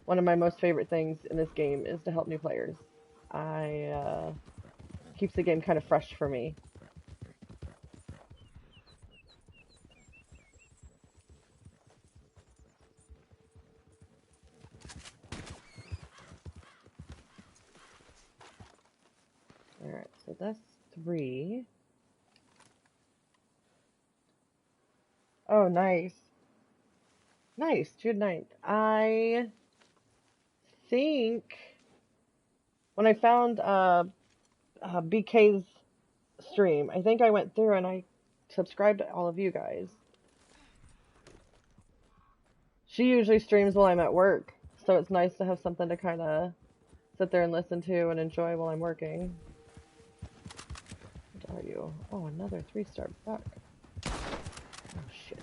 One of my most favorite things in this game is to help new players. Keeps the game kind of fresh for me. Alright, so that's 3. Oh, nice. Nice, June 9th. I think when I found BK's stream, I think I went through and I subscribed to all of you guys. She usually streams while I'm at work, so it's nice to have something to kind of sit there and listen to and enjoy while I'm working. What are you? Oh, another 3-star buck. Oh, shit.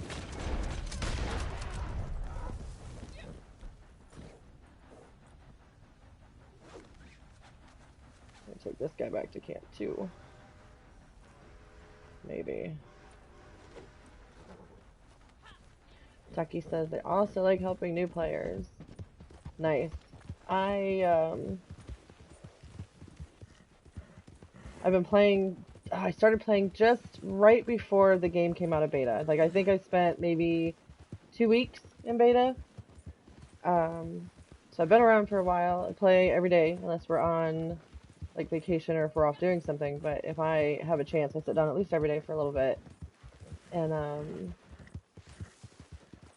I'll take this guy back to camp, too. Maybe. Tucky says they also like helping new players. Nice. I've been playing. I started playing just right before the game came out of beta. Like, I think I spent maybe 2 weeks in beta. So I've been around for a while. I play every day unless we're on like vacation or if we're off doing something. But if I have a chance, I sit down at least every day for a little bit. And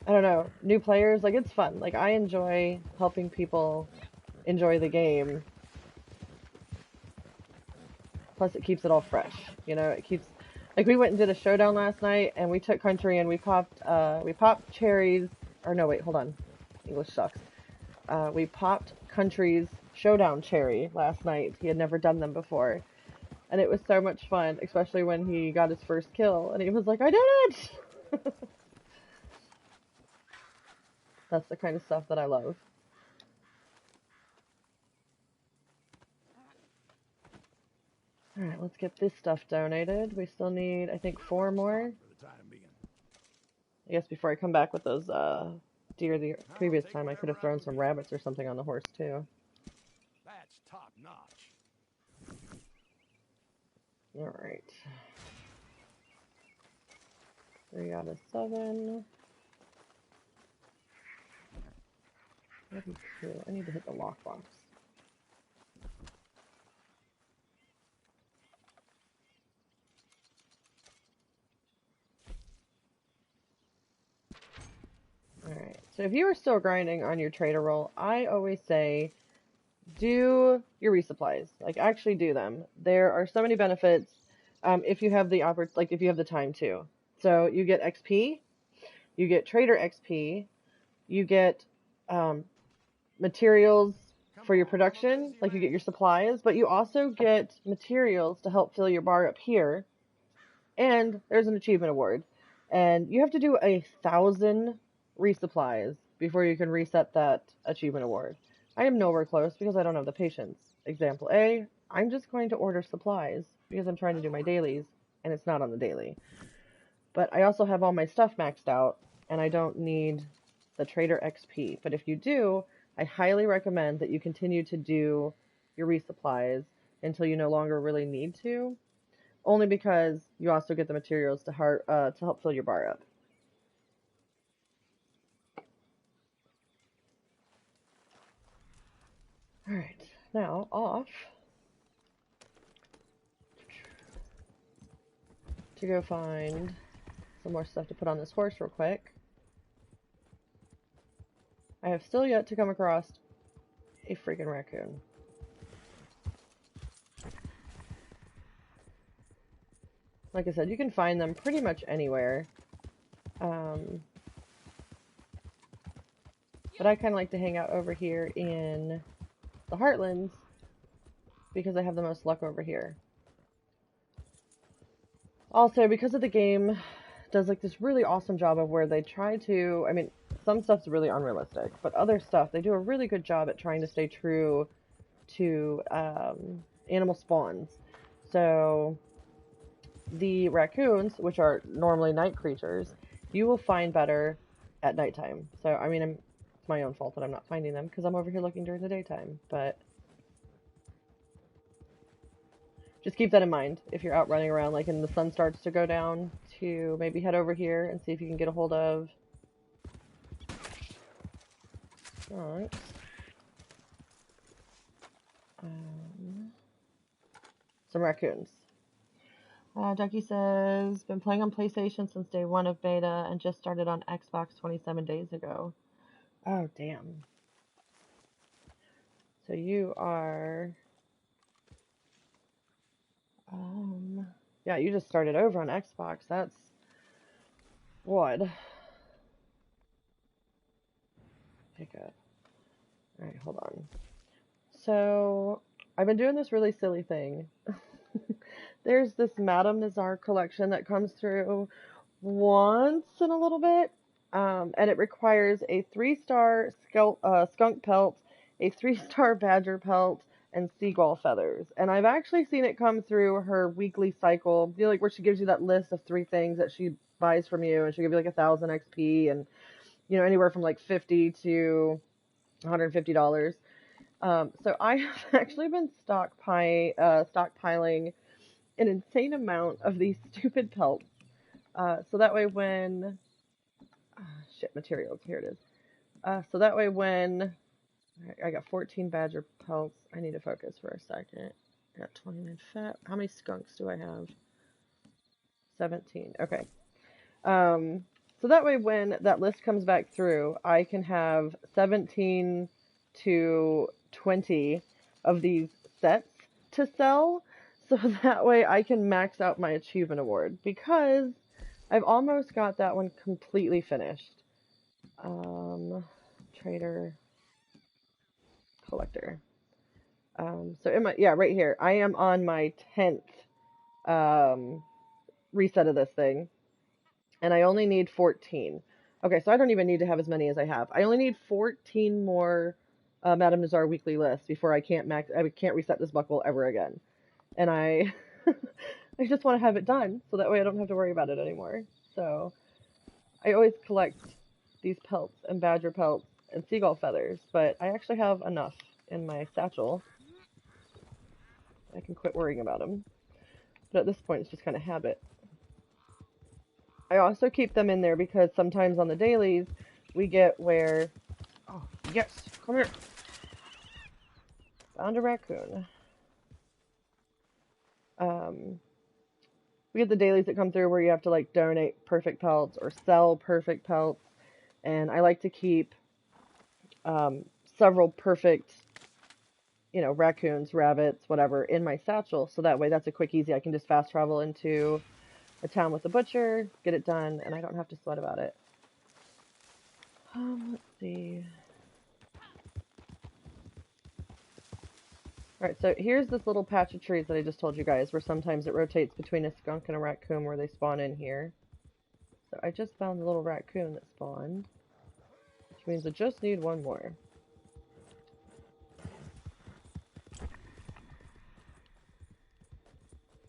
I don't know, new players, like, it's fun. Like, I enjoy helping people enjoy the game. Plus, it keeps it all fresh. You know, it keeps, like, we went and did a showdown last night, and we took country and we popped cherries, or no, wait, hold on. English sucks. We popped country's showdown cherry last night. He had never done them before. And it was so much fun, especially when he got his first kill, and he was like, I did it! That's the kind of stuff that I love. Alright, let's get this stuff donated. We still need, I think, 4 more. I guess before I come back with those deer the previous time, I could have thrown some rabbits or something on the horse, too. That's top notch. Alright. 3 out of 7. 32. I need to hit the lockbox. Alright, so if you are still grinding on your trader roll, I always say do your resupplies. Like, actually do them. There are so many benefits if you have the if you have the time to. So you get XP, you get trader XP, you get materials for your production, like you get your supplies, but you also get materials to help fill your bar up here. And there's an achievement award. And you have to do 1,000 resupplies before you can reset that achievement award. I am nowhere close because I don't have the patience. Example A, I'm just going to order supplies because I'm trying to do my dailies, and it's not on the daily. But I also have all my stuff maxed out, and I don't need the trader XP. But if you do, I highly recommend that you continue to do your resupplies until you no longer really need to. Only because you also get the materials to help fill your bar up. Alright, now off to go find some more stuff to put on this horse real quick. I have still yet to come across a freaking raccoon. Like I said, you can find them pretty much anywhere. But I kind of like to hang out over here in the Heartlands because I have the most luck over here. Also, because of the game does like this really awesome job of where they try to, I mean, some stuff's really unrealistic, but other stuff, they do a really good job at trying to stay true to animal spawns. So the raccoons, which are normally night creatures, you will find better at nighttime. So, I mean, it's my own fault that I'm not finding them because I'm over here looking during the daytime, but just keep that in mind if you're out running around, like, and the sun starts to go down, to maybe head over here and see if you can get a hold of some raccoons. Ducky says, been playing on PlayStation since day one of beta and just started on Xbox 27 days ago. Oh, damn. So you are... yeah, you just started over on Xbox. That's... what? Pick up. Alright, hold on. So, I've been doing this really silly thing. There's this Madame Nazar collection that comes through once in a little bit, and it requires a 3-star skunk pelt, a 3-star badger pelt, and seagull feathers. And I've actually seen it come through her weekly cycle, you know, like where she gives you that list of 3 things that she buys from you, and she'll give you like 1,000 XP, and you know, anywhere from like $50 to $150. So I have actually been stockpiling an insane amount of these stupid pelts. So that way when... shit, materials, here it is. So that way when... I got 14 badger pelts. I need to focus for a second. I got 29 fat. How many skunks do I have? 17. Okay. So that way when that list comes back through, I can have 17 to 20 of these sets to sell, so that way I can max out my achievement award, because I've almost got that one completely finished. Trader, collector. So in my, yeah, right here, I am on my 10th reset of this thing, and I only need 14. Okay, so I don't even need to have as many as I have. I only need 14 more Madame Nazar weekly lists before I can't reset this buckle ever again. And I I just want to have it done so that way I don't have to worry about it anymore. So I always collect these pelts and badger pelts and seagull feathers, but I actually have enough in my satchel. I can quit worrying about them. But at this point, it's just kind of habit. I also keep them in there because sometimes on the dailies, we get where... oh, yes! Come here! Found a raccoon. We get the dailies that come through where you have to, like, donate perfect pelts or sell perfect pelts. And I like to keep several perfect, you know, raccoons, rabbits, whatever, in my satchel. So that way, that's a quick, easy. I can just fast travel into a town with a butcher, get it done, and I don't have to sweat about it. Let's see. Alright, so here's this little patch of trees that I just told you guys, where sometimes it rotates between a skunk and a raccoon where they spawn in here. So I just found the little raccoon that spawned, which means I just need one more.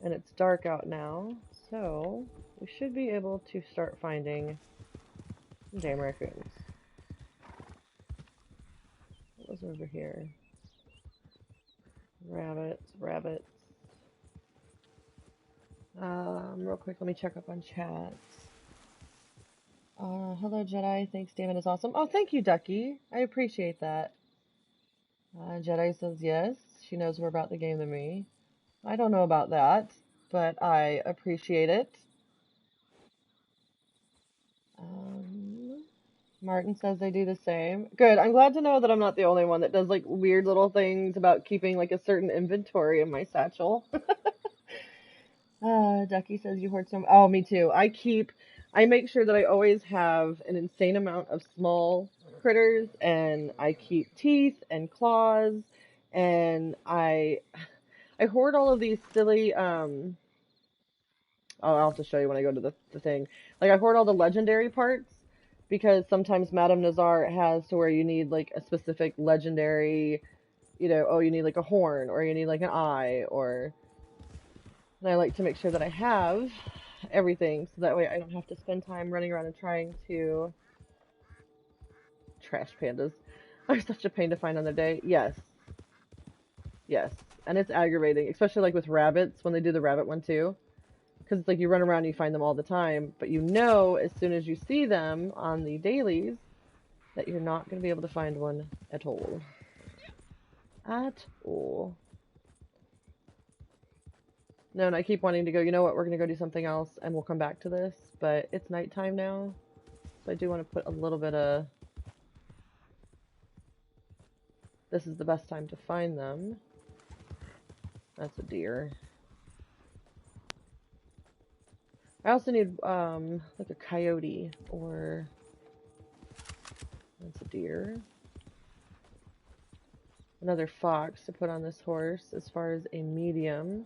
And it's dark out now, so we should be able to start finding some damn raccoons. What was over here? Rabbits. Real quick, let me check up on chat. Hello Jedi, thanks, Dammit is awesome. Oh, thank you, Ducky. I appreciate that. Jedi says yes, she knows more about the game than me. I don't know about that, but I appreciate it. Martin says they do the same. Good, I'm glad to know that I'm not the only one that does, like, weird little things about keeping, like, a certain inventory in my satchel. Ducky says you hoard some... oh, me too. I make sure that I always have an insane amount of small critters, and I keep teeth and claws, and I hoard all of these silly, I'll have to show you when I go to the thing. Like, I hoard all the legendary parts, because sometimes Madame Nazar has to where you need, like, a specific legendary, you know, oh, you need, like, a horn, or you need, like, an eye, or... and I like to make sure that I have everything, so that way I don't have to spend time running around and trying to... trash pandas are such a pain to find on the day. Yes. Yes. And it's aggravating, especially, like, with rabbits, when they do the rabbit one, too. Because it's like you run around and you find them all the time, but you know as soon as you see them on the dailies that you're not going to be able to find one at all. At all. No, and I keep wanting to go, you know what, we're going to go do something else, and we'll come back to this, but it's nighttime now, so I do want to put a little bit of... This is the best time to find them. That's a deer. I also need, like a coyote, or... That's a deer. Another fox to put on this horse, as far as a medium.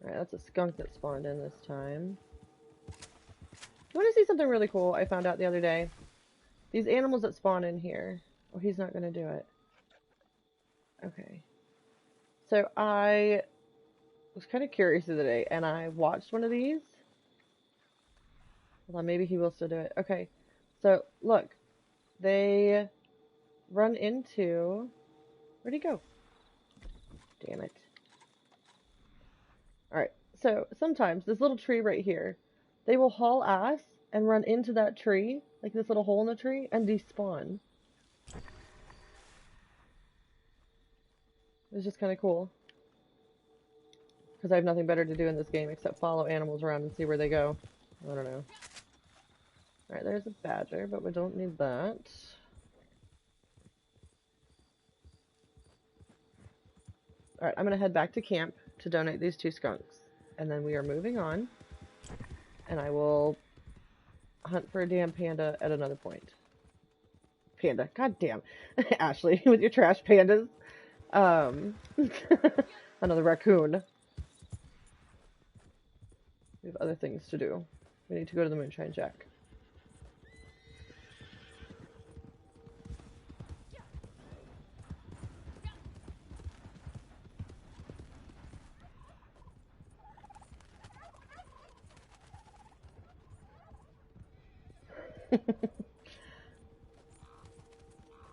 Alright, that's a skunk that spawned in this time. You want to see something really cool I found out the other day? These animals that spawn in here. Oh, he's not going to do it. Okay. So I was kind of curious the other day, and I watched one of these. Hold on, maybe he will still do it. Okay. So, look. They run into... Where'd he go? Damn it. Alright, so sometimes this little tree right here, they will haul ass and run into that tree, like this little hole in the tree, and despawn. It's just kind of cool. Because I have nothing better to do in this game except follow animals around and see where they go. I don't know. Alright, there's a badger, but we don't need that. Alright, I'm going to head back to camp to donate these 2 skunks. And then we are moving on. And I will hunt for a damn panda at another point. Panda. God damn. Ashley, with your trash pandas. Another raccoon. We have other things to do. We need to go to the Moonshine Jack.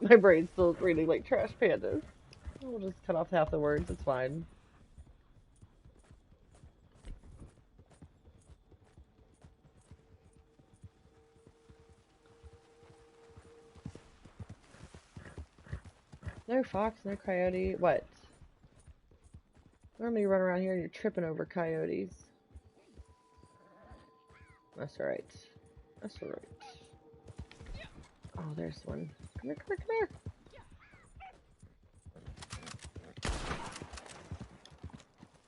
My brain's still reading like trash pandas. We'll just cut off half the words, it's fine. No fox, no coyote. What? Normally you run around here and you're tripping over coyotes. That's alright. That's alright. Oh, there's one. Come here, come here, come here!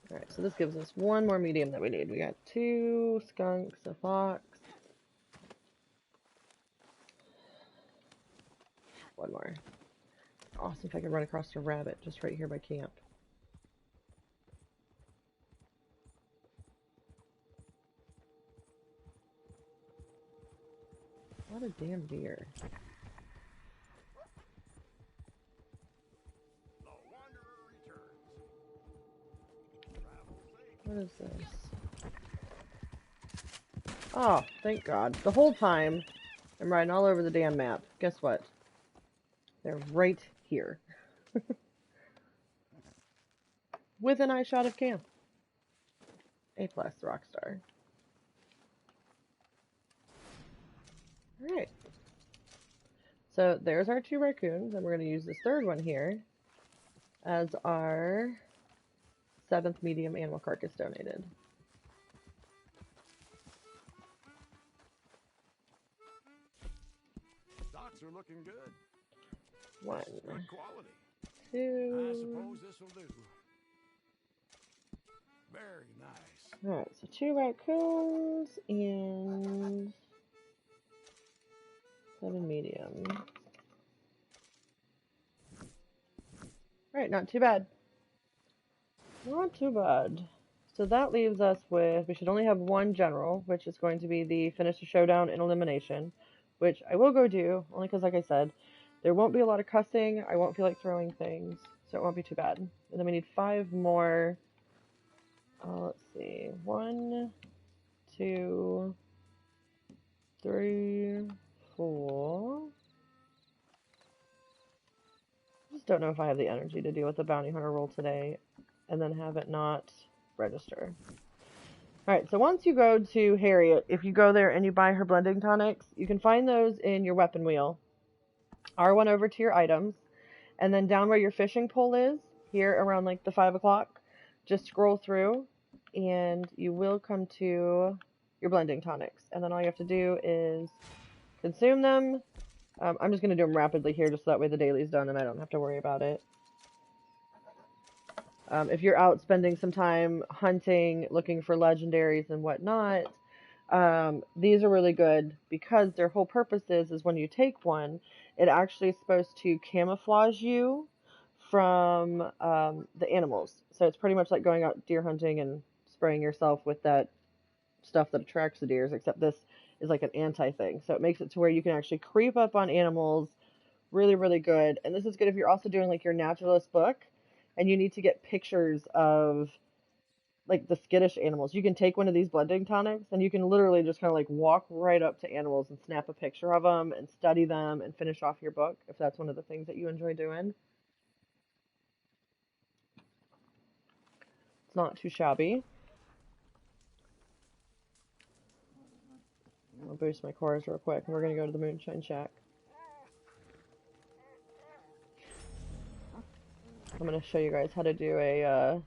Alright, so this gives us 1 more medium that we need. We got 2 skunks, a fox. 1 more. Awesome if I could run across a rabbit just right here by camp. What a damn deer. What is this? Oh, thank God. The whole time, I'm riding all over the damn map. Guess what? They're right here. With an eye shot of camp. A+ Rockstar. Alright. So there's our 2 raccoons, and we're going to use this 3rd one here as our 7th medium animal carcass donated. Stocks are looking good. 1, Good quality. 2. I suppose this will do. Very nice. Alright, so 2 raccoons and 7 medium. Alright, not too bad. Not too bad. So that leaves us with, we should only have 1 general, which is going to be the finish the showdown and elimination, which I will go do, only because, like I said, there won't be a lot of cussing, I won't feel like throwing things, so it won't be too bad. And then we need 5 more, let's see, 1, 2, 3, 4. I just don't know if I have the energy to deal with the bounty hunter roll today, and then have it not register. Alright, so once you go to Harriet, if you go there and you buy her blending tonics, you can find those in your weapon wheel. R1 over to your items, and then down where your fishing pole is, here around like the 5 o'clock, just scroll through and you will come to your blending tonics. And then all you have to do is consume them. I'm just going to do them rapidly here just so that way the daily's done and I don't have to worry about it. If you're out spending some time hunting, looking for legendaries and whatnot, these are really good because their whole purpose is when you take one, it actually is supposed to camouflage you from the animals. So it's pretty much like going out deer hunting and spraying yourself with that stuff that attracts the deers, except this is like an anti-thing. So it makes it to where you can actually creep up on animals. Really, really good. And this is good if you're also doing like your naturalist book and you need to get pictures of like the skittish animals. You can take one of these blending tonics and you can literally just kind of like walk right up to animals and snap a picture of them and study them and finish off your book if that's one of the things that you enjoy doing. It's not too shabby. I'll boost my cores real quick and we're going to go to the Moonshine Shack. I'm going to show you guys how to do a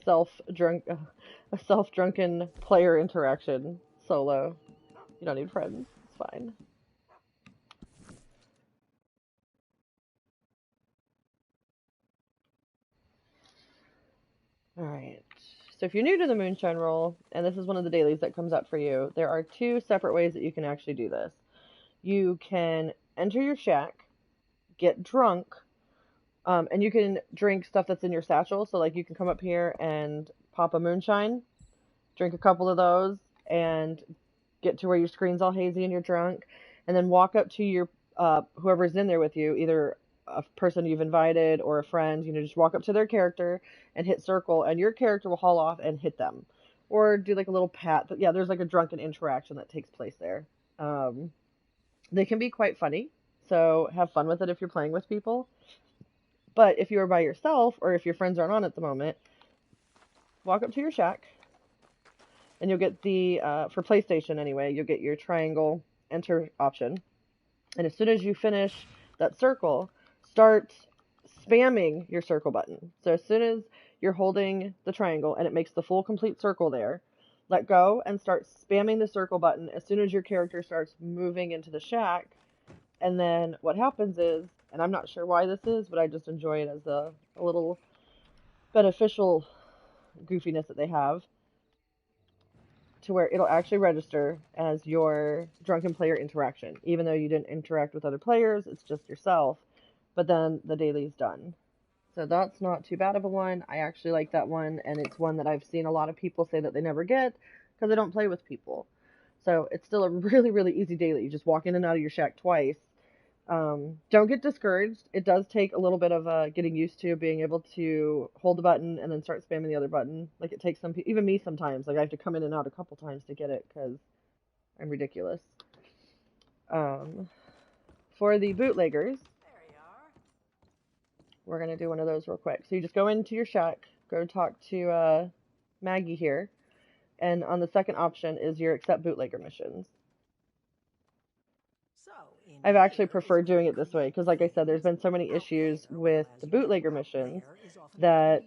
self-drunken player interaction solo. You don't need friends. It's fine. Alright. So if you're new to the Moonshine Roll, and this is one of the dailies that comes up for you, there are two separate ways that you can actually do this. You can enter your shack, get drunk, and you can drink stuff that's in your satchel. So like you can come up here and pop a moonshine, drink a couple of those, and get to where your screen's all hazy and you're drunk, and then walk up to your whoever's in there with you, either a person you've invited or a friend. Just walk up to their character and hit circle, and your character will haul off and hit them, or do like a little pat. But yeah, there's like a drunken interaction that takes place there. They can be quite funny, so have fun with it if you're playing with people. But if you're by yourself or if your friends aren't on at the moment, walk up to your shack and you'll get the, for PlayStation anyway, you'll get your triangle enter option. And as soon as you finish that circle, start spamming your circle button. So as soon as you're holding the triangle and it makes the full complete circle there, let go and start spamming the circle button as soon as your character starts moving into the shack. And then what happens is, and I'm not sure why this is, but I just enjoy it as a little beneficial goofiness that they have, to where it'll actually register as your drunken player interaction. Even though you didn't interact with other players, it's just yourself. But then the daily's done. So that's not too bad of a one. I actually like that one, and it's one that I've seen a lot of people say that they never get because they don't play with people. So it's still a really, really easy daily. You just walk in and out of your shack twice. Don't get discouraged. It does take a little bit of getting used to being able to hold the button and then start spamming the other button. Like it takes even me sometimes. Like I have to come in and out a couple times to get it because I'm ridiculous. For the bootleggers, we're gonna do one of those real quick. So you just go into your shack, go talk to Maggie here, and on the second option is your accept bootlegger missions. I've actually preferred doing it this way because, like I said, there's been so many issues with the bootlegger missions that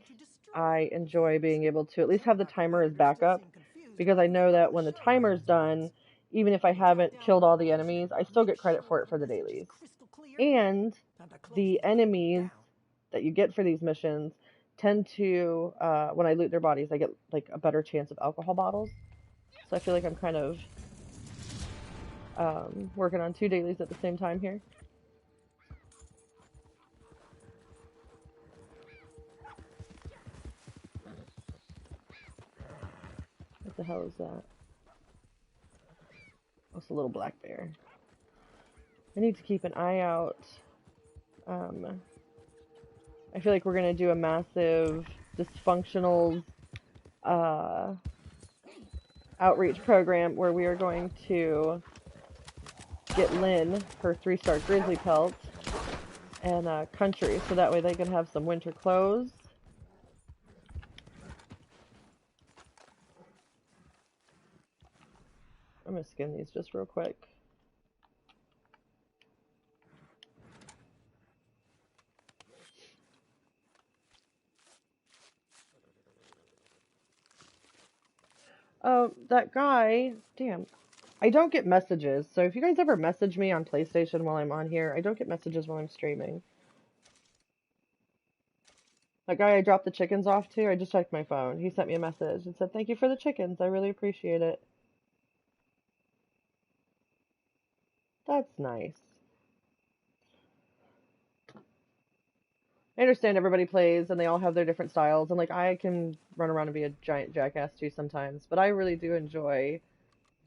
I enjoy being able to at least have the timer as backup, because I know that when the timer's done, even if I haven't killed all the enemies, I still get credit for it for the dailies. And the enemies that you get for these missions tend to, when I loot their bodies, I get like a better chance of alcohol bottles. So I feel like I'm kind of working on two dailies at the same time here. What the hell is that? Oh, it's a little black bear. I need to keep an eye out. I feel like we're going to do a massive dysfunctional outreach program where we are going to get Lynn her 3-star grizzly pelt and country, so that way they can have some winter clothes. I'm going to skin these just real quick. That guy, damn, I don't get messages. So if you guys ever message me on PlayStation while I'm on here, I don't get messages while I'm streaming. That guy I dropped the chickens off to, I just checked my phone. He sent me a message and said, "Thank you for the chickens. I really appreciate it." That's nice. I understand everybody plays and they all have their different styles, and like I can run around and be a giant jackass too sometimes, but I really do enjoy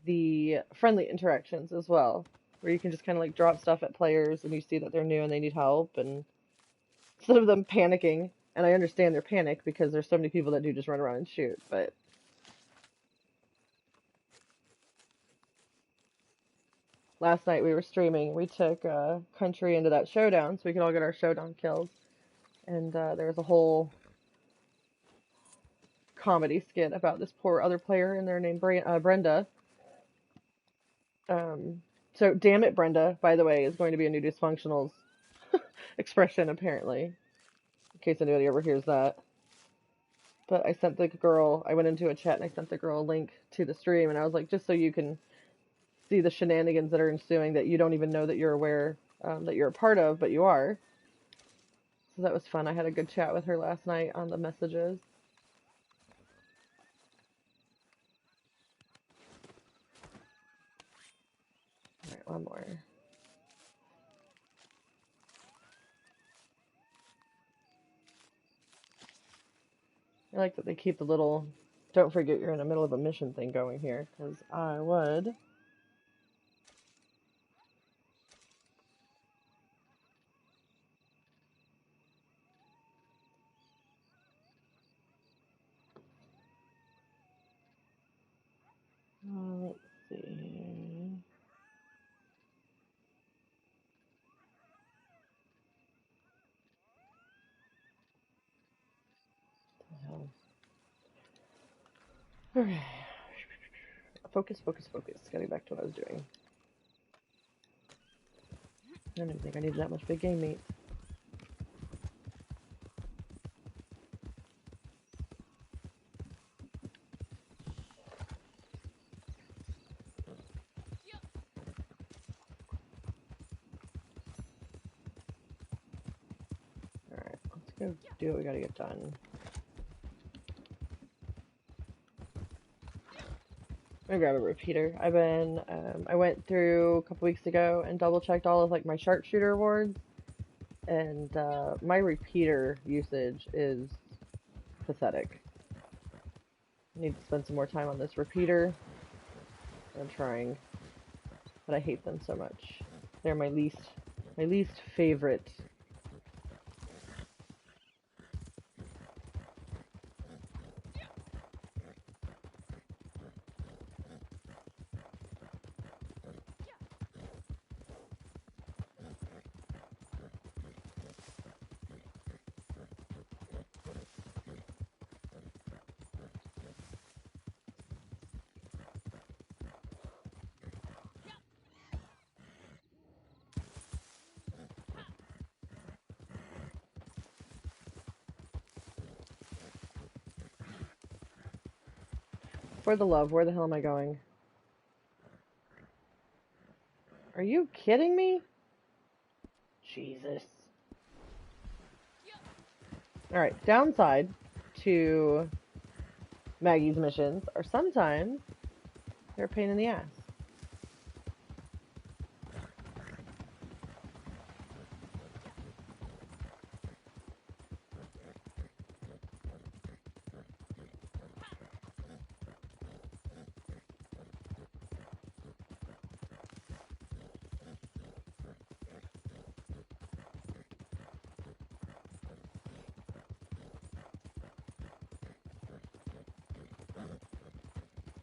the friendly interactions as well, where you can just kind of like drop stuff at players and you see that they're new and they need help, and instead of them panicking, and I understand their panic because there's so many people that do just run around and shoot, but last night we were streaming, we took country into that showdown so we could all get our showdown kills, and there was a whole comedy skit about this poor other player in there named Brenda. So Dammit Brenda, by the way, is going to be a new Dysfunctionals expression apparently, in case anybody ever hears that. But I sent the girl, I went into a chat and I sent the girl a link to the stream, and I was like, just so you can see the shenanigans that are ensuing that you don't even know that you're aware that you're a part of, but you are. So that was fun. I had a good chat with her last night on the messages. Alright, one more. I like that they keep the little, don't forget you're in the middle of a mission thing going here, because I would. Let's see. Okay. Focus, focus, focus. Getting back to what I was doing. I don't even think I needed that much big game meat. Alright, let's go do what we gotta get done. I'm gonna grab a repeater. I went through a couple weeks ago and double checked all of like my sharpshooter awards, and my repeater usage is pathetic. I need to spend some more time on this repeater. I'm trying, but I hate them so much. They're my least favorite. For the love, where the hell am I going? Are you kidding me? Jesus. Alright, downside to Maggie's missions are sometimes they're a pain in the ass.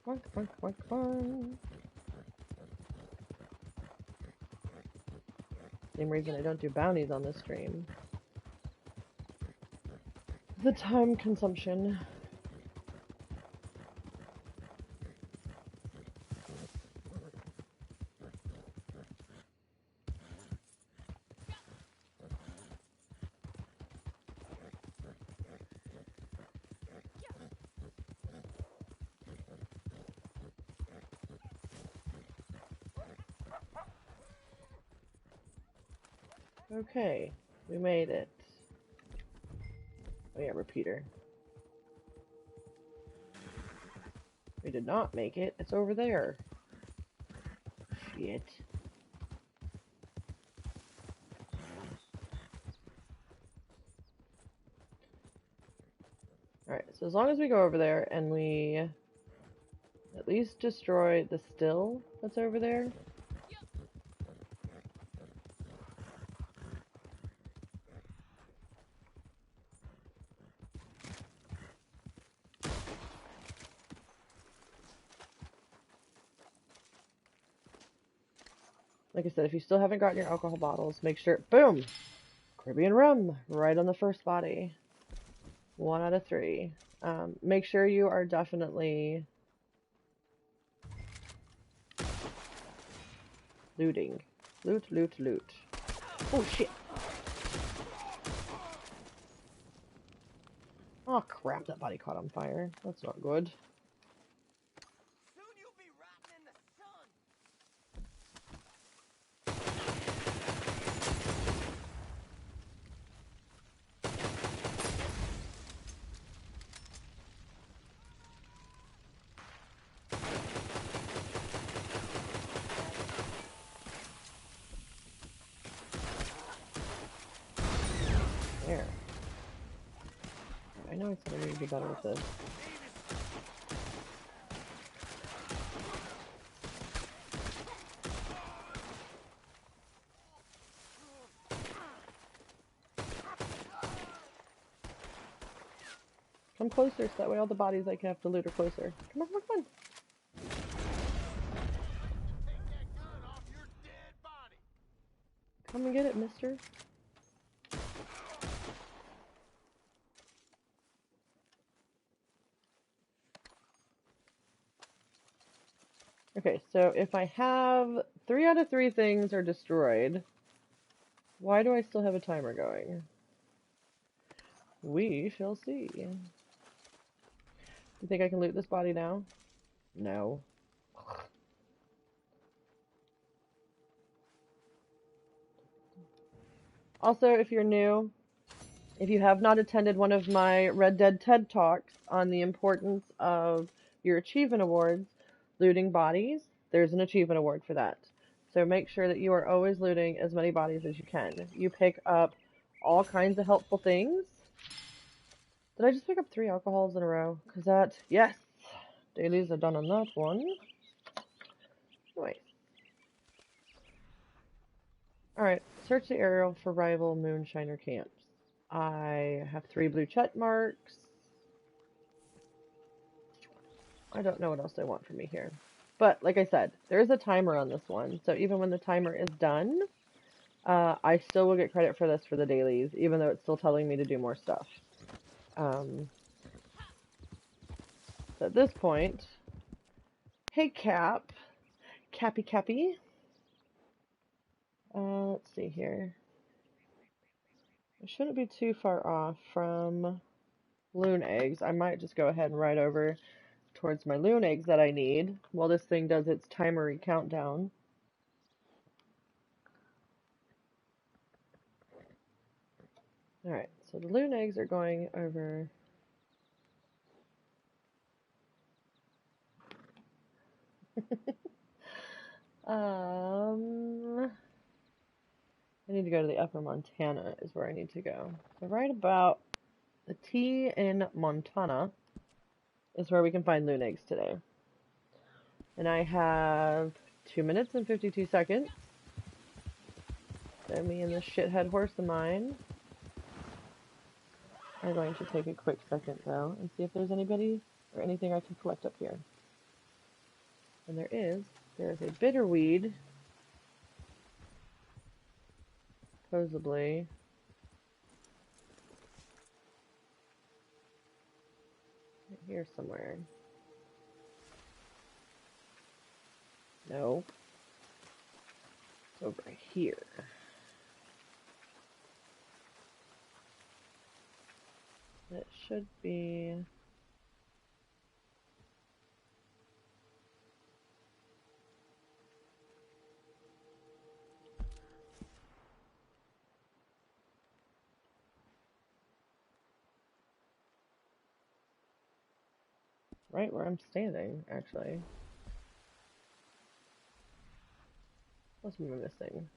Bonk, bonk, bonk, bonk. Same reason I don't do bounties on this stream. The time consumption. Okay, we made it. Oh yeah, repeater. We did not make it. It's over there. Shit. Alright, so as long as we go over there and we at least destroy the still that's over there. Like I said, if you still haven't gotten your alcohol bottles, make sure, boom! Caribbean rum, right on the first body. 1 out of 3. Make sure you are definitely looting. Loot, loot, loot. Oh shit! Oh crap, that body caught on fire. That's not good. Soon you'll be rotting in the sun. There. I know I said I need to be better with this. Come closer, so that way all the bodies I can have to loot are closer. Come on, come on, come on. Take that gun off your dead body. Come and get it, mister. Okay, so if I have 3 out of 3 things are destroyed, why do I still have a timer going? We shall see. You think I can loot this body now? No. Also, if you're new, if you have not attended one of my Red Dead TED Talks on the importance of your achievement awards, looting bodies, there's an achievement award for that. So make sure that you are always looting as many bodies as you can. You pick up all kinds of helpful things. Did I just pick up 3 alcohols in a row? Because that, yes, dailies are done on that one. Nice. Alright, search the area for rival moonshiner camps. I have 3 blue check marks. I don't know what else they want from me here. But, like I said, there is a timer on this one, so even when the timer is done, I still will get credit for this for the dailies, even though it's still telling me to do more stuff. So at this point, hey Cap, Cappy Cappy. Let's see here. I shouldn't be too far off from loon eggs. I might just go ahead and ride over towards my loon eggs that I need while this thing does its timery countdown. Alright, so the loon eggs are going over. I need to go to the upper Montana is where I need to go. So right about the T in Montana is where we can find loon eggs today. And I have 2 minutes and 52 seconds. So me and this shithead horse of mine are going to take a quick second though and see if there's anybody or anything I can collect up here. And there is a bitterweed, supposedly. Here somewhere. No. It's over here. It should be. right where I'm standing, actually. What's am I missing?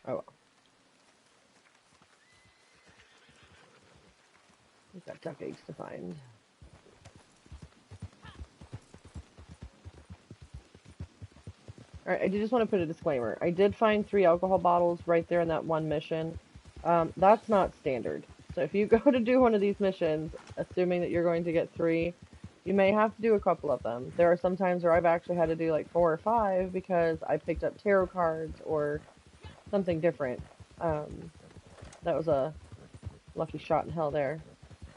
Oh well. We've got duck eggs to find. Alright, I do just want to put a disclaimer. I did find 3 alcohol bottles right there in that one mission. That's not standard. So if you go to do one of these missions, assuming that you're going to get 3, you may have to do a couple of them. There are some times where I've actually had to do like 4 or 5 because I picked up tarot cards or something different. That was a lucky shot in hell there.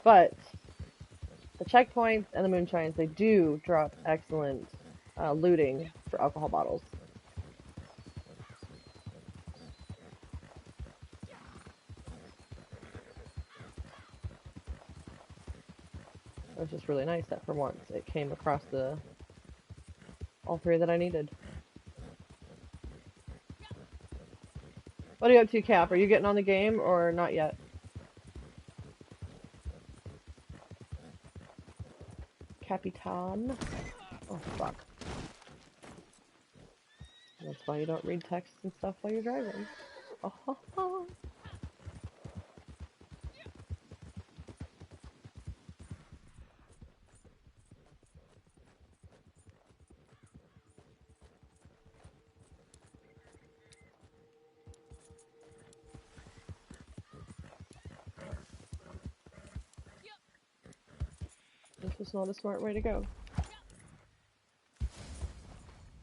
But the checkpoints and the moonshines, they do drop excellent looting for alcohol bottles. It was just really nice that for once it came across all 3 that I needed. What are you up to, Cap? Are you getting on the game or not yet? Capitan? Oh, fuck. That's why you don't read text and stuff while you're driving. Oh, ho, ho. This is not a smart way to go.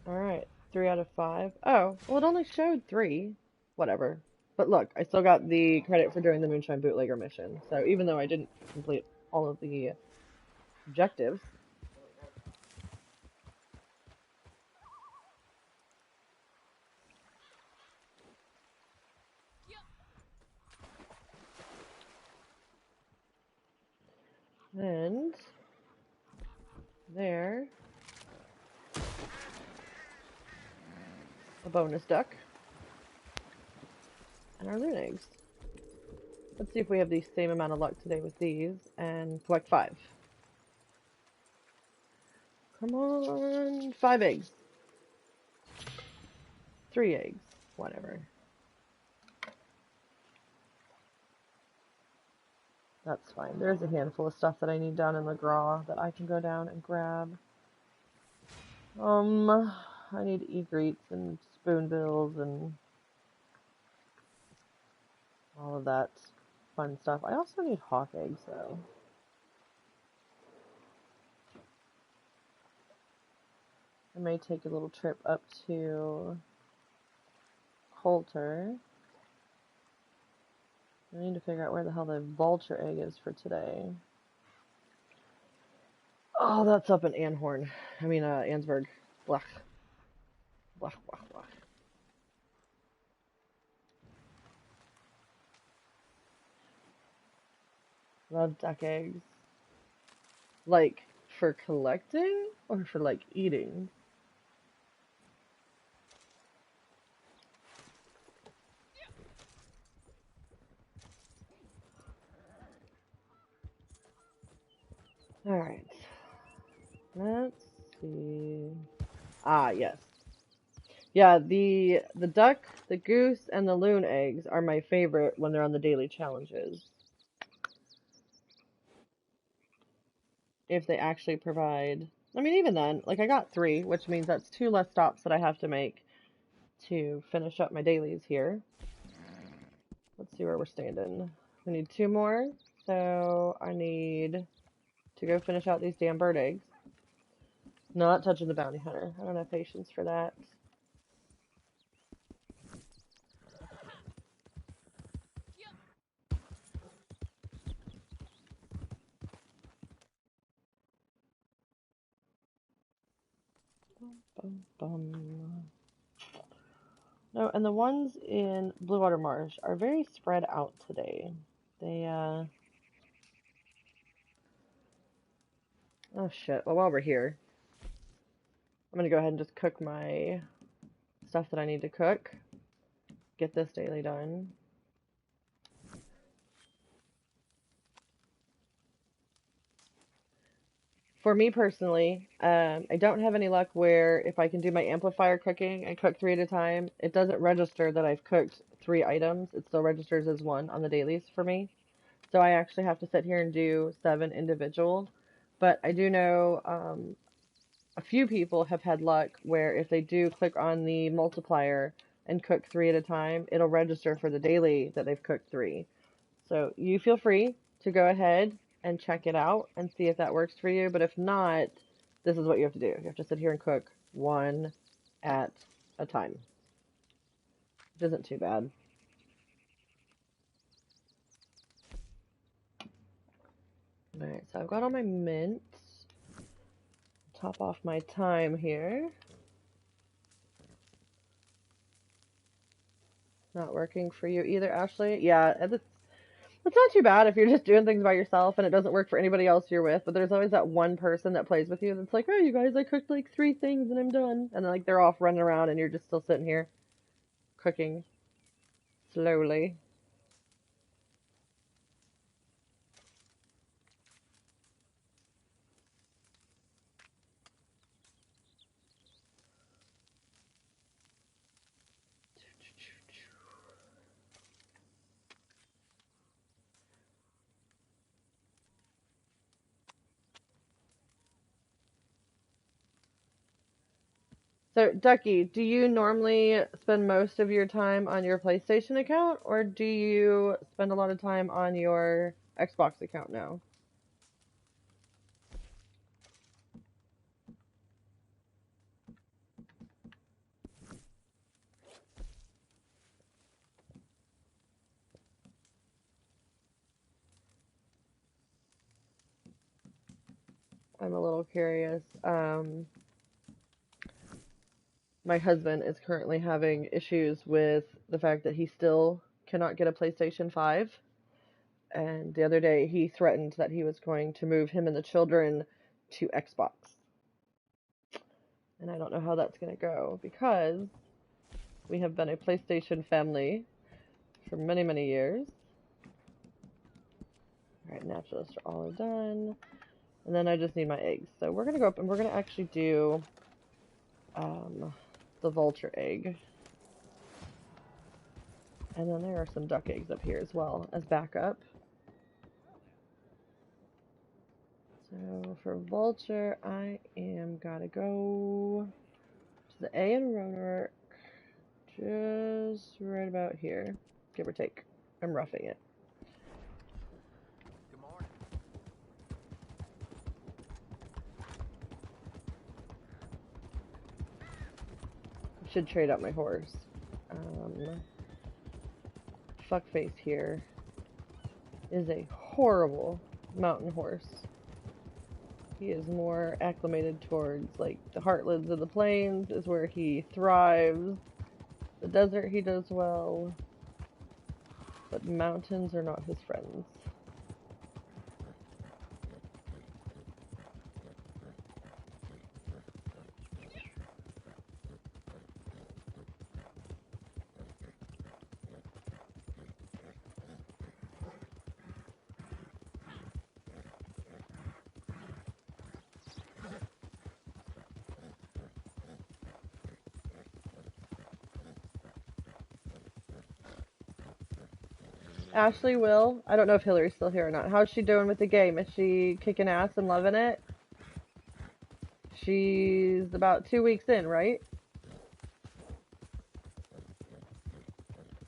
Alright, 3 out of 5. Oh, well it only showed 3. Whatever. But look, I still got the credit for doing the Moonshine Bootlegger mission. So even though I didn't complete all of the objectives. And there, a bonus duck, and our loon eggs. Let's see if we have the same amount of luck today with these, and collect 5. Come on, 5 eggs. 3 eggs, whatever. That's fine. There's a handful of stuff that I need down in the Graw that I can go down and grab. I need egrets and spoonbills and all of that fun stuff. I also need hawk eggs, though. I may take a little trip up to Coulter. I need to figure out where the hell the vulture egg is for today. Oh, that's up in Anhorn. I mean, Ansburg. Blech. Blech, blech, blech. Love duck eggs. Like, for collecting? Or for, like, eating? Alright. Let's see. Ah, yes. Yeah, the duck, the goose, and the loon eggs are my favorite when they're on the daily challenges. If they actually provide... I mean, even then, like, I got 3, which means that's 2 less stops that I have to make to finish up my dailies here. Let's see where we're standing. We need 2 more, so I need to go finish out these damn bird eggs. Not touching the bounty hunter. I don't have patience for that. Bum, bum. No, and the ones in Blue Water Marsh are very spread out today. They, oh shit. Well, while we're here, I'm gonna go ahead and just cook my stuff that I need to cook. Get this daily done. For me personally, I don't have any luck where if I can do my amplifier cooking and cook 3 at a time, it doesn't register that I've cooked 3 items. It still registers as 1 on the dailies for me. So I actually have to sit here and do 7 individual. But I do know a few people have had luck where if they do click on the multiplier and cook 3 at a time, it'll register for the daily that they've cooked 3. So you feel free to go ahead and check it out and see if that works for you. But if not, this is what you have to do. You have to sit here and cook 1 at a time, which isn't too bad. Alright, so I've got all my mints. Top off my thyme here. Not working for you either, Ashley? Yeah, it's not too bad if you're just doing things by yourself and it doesn't work for anybody else you're with, but there's always that one person that plays with you that's like, oh, you guys, I cooked like 3 things and I'm done. And then, like, they're off running around and you're just still sitting here cooking slowly. So, Ducky, do you normally spend most of your time on your PlayStation account, or do you spend a lot of time on your Xbox account now? I'm a little curious. My husband is currently having issues with the fact that he still cannot get a PlayStation 5. And the other day he threatened that he was going to move him and the children to Xbox. And I don't know how that's going to go because we have been a PlayStation family for many, many years. Alright, naturalists are all done. And then I just need my eggs. So we're going to go up and we're going to actually do the vulture egg. And then there are some duck eggs up here as well as backup. So for vulture, I am gotta go to the A in Roanoke, just right about here, give or take. I'm roughing it. Good morning. I should trade out my horse. Fuckface here is a horrible mountain horse. He is more acclimated towards, like, the heartlands of the plains is where he thrives. The desert he does well, but mountains are not his friends. Ashley will. I don't know if Hillary's still here or not. How's she doing with the game? Is she kicking ass and loving it? She's about 2 weeks in, right?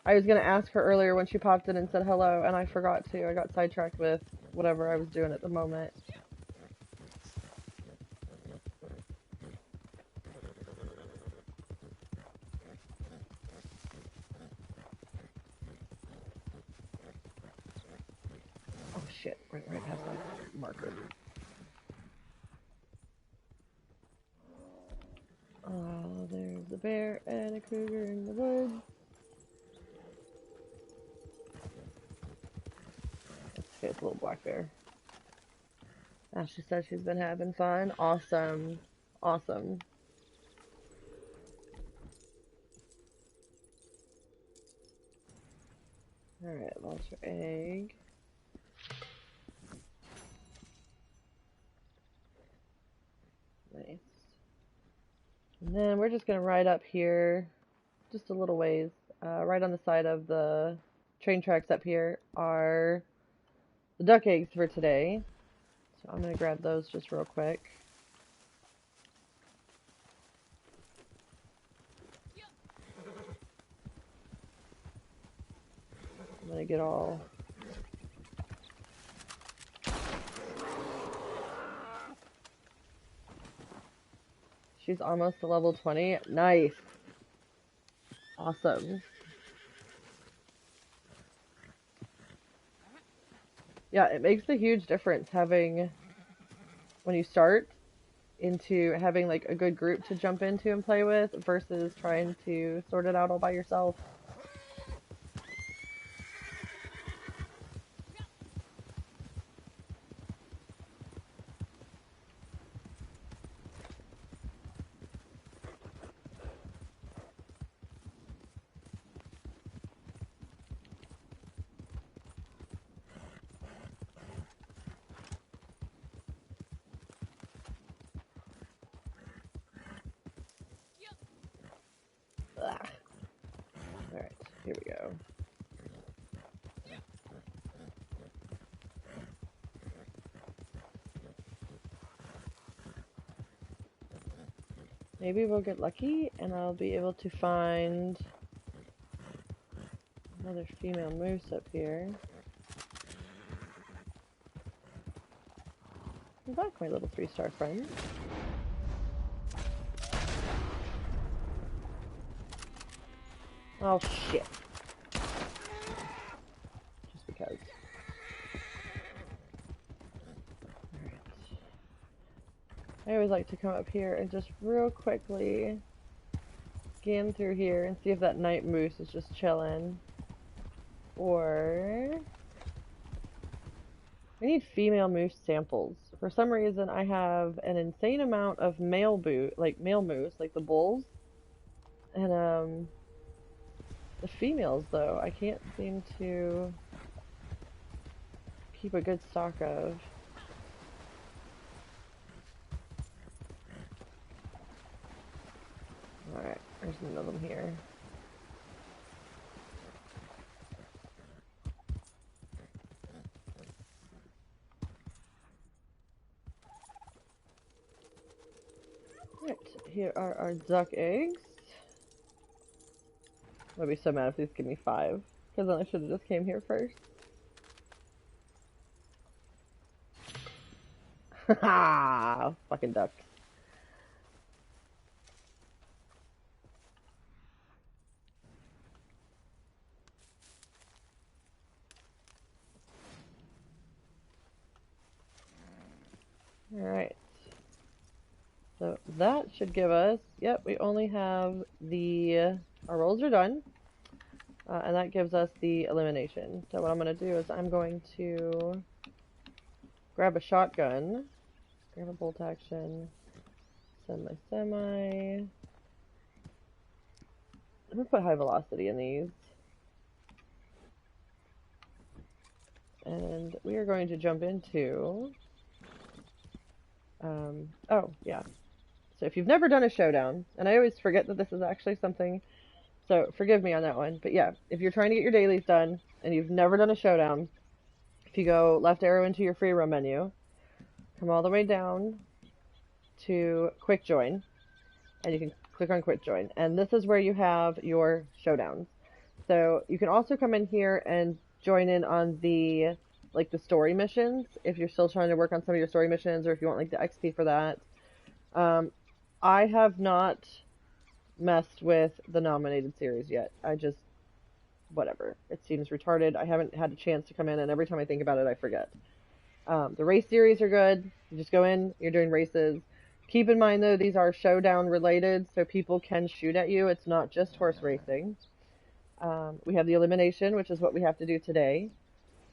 I was going to ask her earlier when she popped in and said hello, and I forgot to. I got sidetracked with whatever I was doing at the moment. Oh shit, right past my marker. Oh, there's a bear and a cougar in the woods. It's a little black bear. Ashley says she's been having fun. Awesome. Awesome. Alright, vulture egg. Nice. And then we're just going to ride up here just a little ways. Right on the side of the train tracks up here are the duck eggs for today. So I'm going to grab those just real quick. I'm going to get all... She's almost to level 20. Nice. Awesome. Yeah, it makes a huge difference having, when you start, into having like a good group to jump into and play with versus trying to sort it out all by yourself. Alright, here we go. Maybe we'll get lucky and I'll be able to find another female moose up here. Come back, my little 3-star friend. Oh shit. Just because. Alright. I always like to come up here and just real quickly scan through here and see if that night moose is just chilling. Or... I need female moose samples. For some reason I have an insane amount of male moose, like the bulls. And the females, though, I can't seem to keep a good stock of. Alright, there's none of them here. Right, here are our duck eggs. I'd be so mad if these give me 5, because then I should have just came here first. Haha! Fucking ducks. Alright. So that should give us, yep, we only have our rolls are done. And that gives us the elimination. So what I'm going to do is I'm going to grab a shotgun, grab a bolt action, send my semi. I'm going to put high velocity in these. And we are going to jump into... oh, yeah. So if you've never done a showdown, and I always forget that this is actually something... So, forgive me on that one. But yeah, if you're trying to get your dailies done, and you've never done a showdown, if you go left arrow into your free roam menu, come all the way down to quick join, and you can click on quick join. And this is where you have your showdowns. So, you can also come in here and join in on the story missions, if you're still trying to work on some of your story missions, or if you want the XP for that. I have not messed with the nominated series yet. I just, whatever. It seems retarded. I haven't had a chance to come in, and every time I think about it, I forget. The race series are good. You just go in, you're doing races. Keep in mind, though, these are showdown related, so people can shoot at you. It's not just horse racing. We have the elimination, which is what we have to do today.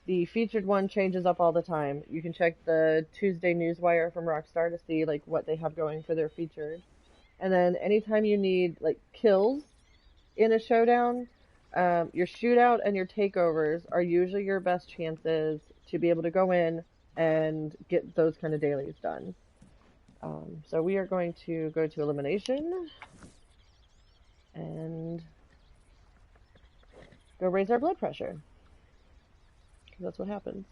The featured one changes up all the time. You can check the Tuesday Newswire from Rockstar to see what they have going for their featured. And then anytime you need kills in a showdown, Your shootout and your takeovers are usually your best chances to be able to go in and get those kind of dailies done. So we are going to go to elimination and go raise our blood pressure, because that's what happens.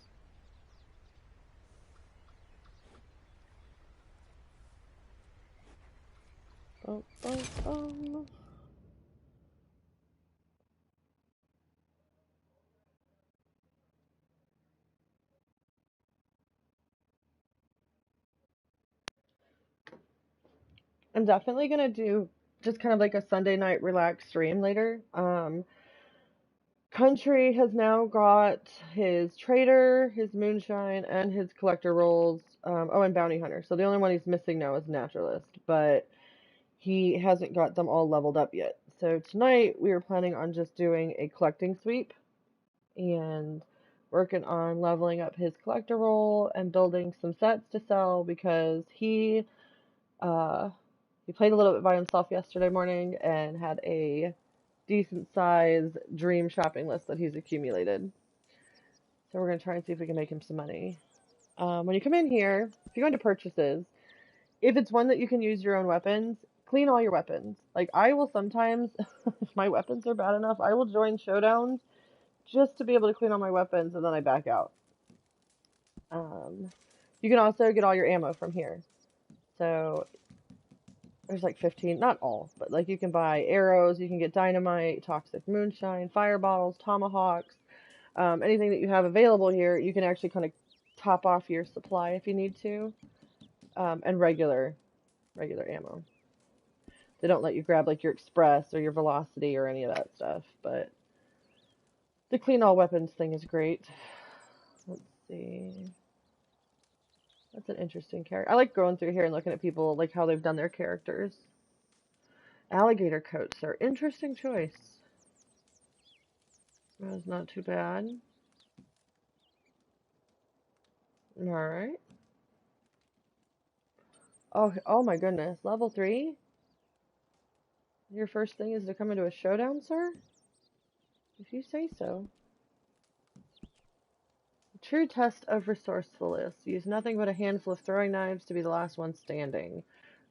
Boom, boom, boom. I'm definitely gonna do just kind of like a Sunday night relaxed stream later. Country has now got his trader, his moonshine, and his collector rolls. Oh, and bounty hunter. So the only one he's missing now is naturalist, but he hasn't got them all leveled up yet. So tonight we were planning on just doing a collecting sweep and working on leveling up his collector roll and building some sets to sell, because he played a little bit by himself yesterday morning and had a decent size dream shopping list that he's accumulated. So we're going to try and see if we can make him some money. When you come in here, if you go into purchases, if it's one that you can use your own weapons, clean all your weapons. Like, I will sometimes, if my weapons are bad enough, I will join showdowns just to be able to clean all my weapons, and then I back out. You can also get all your ammo from here. So there's like 15, not all, but like you can buy arrows, you can get dynamite, toxic moonshine, fire bottles, tomahawks, anything that you have available here. You can actually kind of top off your supply if you need to, and regular ammo. They don't let you grab like your express or your velocity or any of that stuff, but the clean all weapons thing is great. Let's see. That's an interesting character. I like going through here and looking at people, like how they've done their characters. Alligator coats are interesting choice. That's not too bad. Alright. Oh my goodness. Level 3? Your first thing is to come into a showdown, sir? If you say so. True test of resourcefulness. Use nothing but a handful of throwing knives to be the last one standing.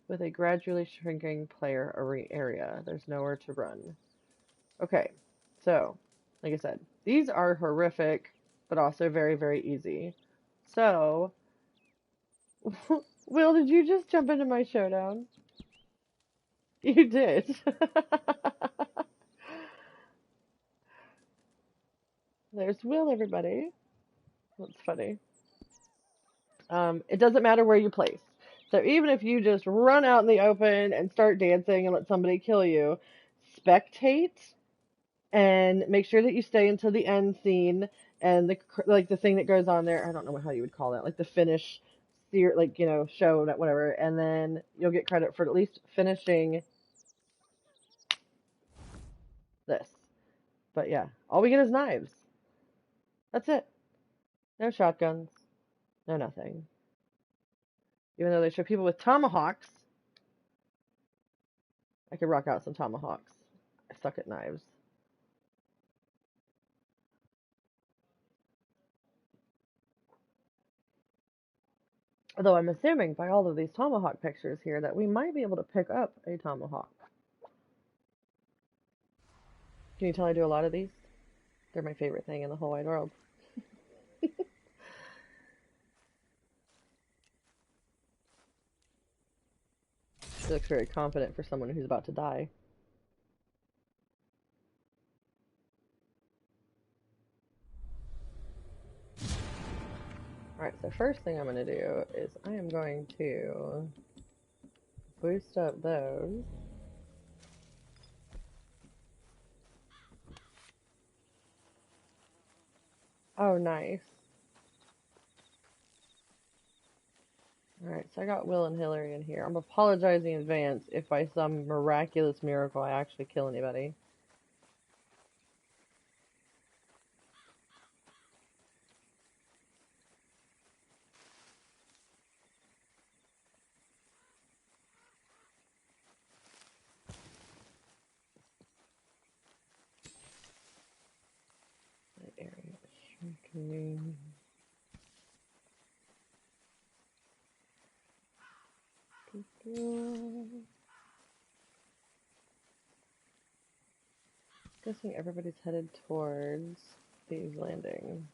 With a gradually shrinking player area. There's nowhere to run. Okay. So, like I said, these are horrific, but also very, very easy. So, Will, did you just jump into my showdown? You did. There's Will, everybody. That's funny. It doesn't matter where you place. So even if you just run out in the open and start dancing and let somebody kill you, spectate and make sure that you stay until the end scene and the thing that goes on there. I don't know how you would call that, like the finish, like, you know, show, whatever, and then you'll get credit for at least finishing this. But yeah, all we get is knives. That's it. No shotguns. No nothing. Even though they show people with tomahawks, I could rock out some tomahawks. I suck at knives. Although I'm assuming by all of these tomahawk pictures here that we might be able to pick up a tomahawk. Can you tell I do a lot of these? They're my favorite thing in the whole wide world. She looks very confident for someone who's about to die. Alright, so first thing I'm going to do is I am going to boost up those. Oh, nice. Alright, so I got Will and Hillary in here. I'm apologizing in advance if by some miraculous miracle I actually kill anybody. see. Guessing everybody's headed towards Thieves Landing.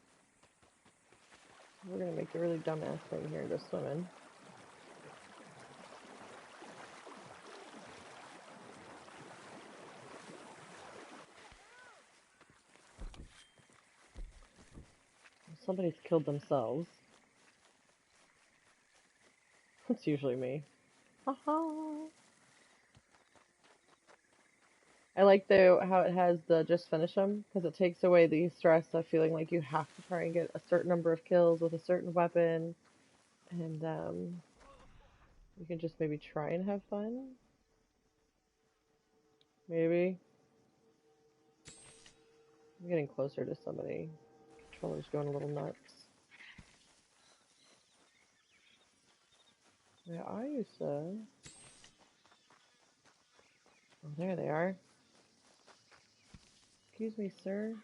We're gonna make the really dumbass thing here and go swimming. Somebody's killed themselves. It's usually me. Haha. I like though how it has the just finish them, because it takes away the stress of feeling like you have to try and get a certain number of kills with a certain weapon, and you can just maybe try and have fun. Maybe. I'm getting closer to somebody. Controller's going a little nuts. Where are you, sir? Oh, there they are. Excuse me, sir.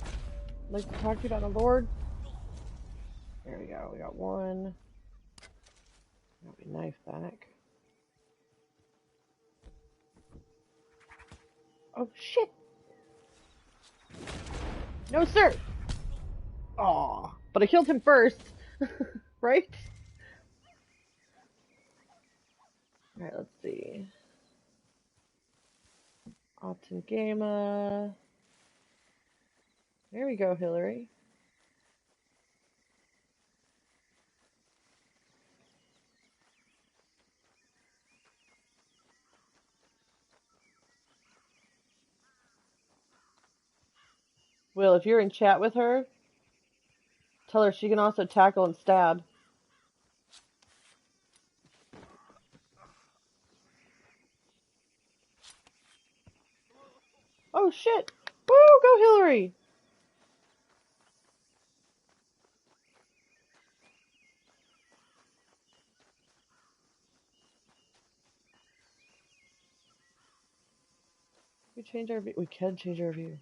I'd like to talk to you about the Lord. There we go. We got one. Got my knife back. Oh, shit! No, sir! Aw. But I killed him first. Right? Alright, let's see. Optin Gamma. There we go, Hillary. Will, if you're in chat with her, tell her she can also tackle and stab. Oh shit! Woo! Go Hillary! We change our view. We can change our view.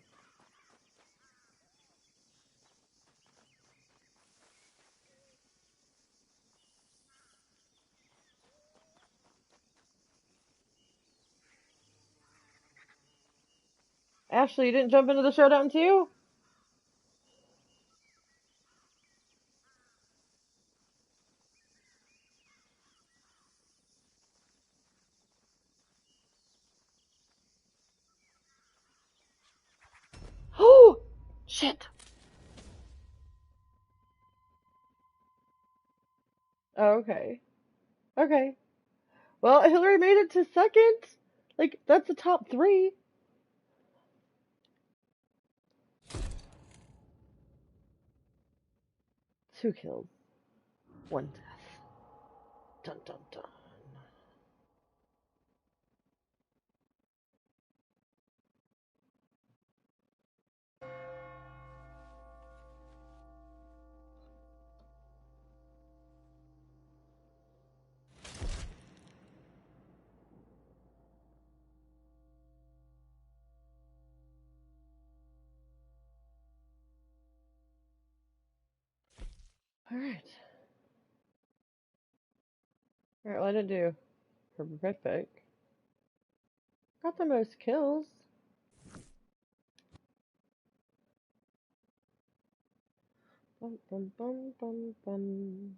Ashley, you didn't jump into the showdown too? Oh! Shit! Oh, okay. Okay. Well, Hillary made it to second. Like, that's the top 3. 2 kills. 1 death. Dun dun dun. Alright. Alright, what did I do? Horrific. Got the most kills. Bum bum bum bum bum.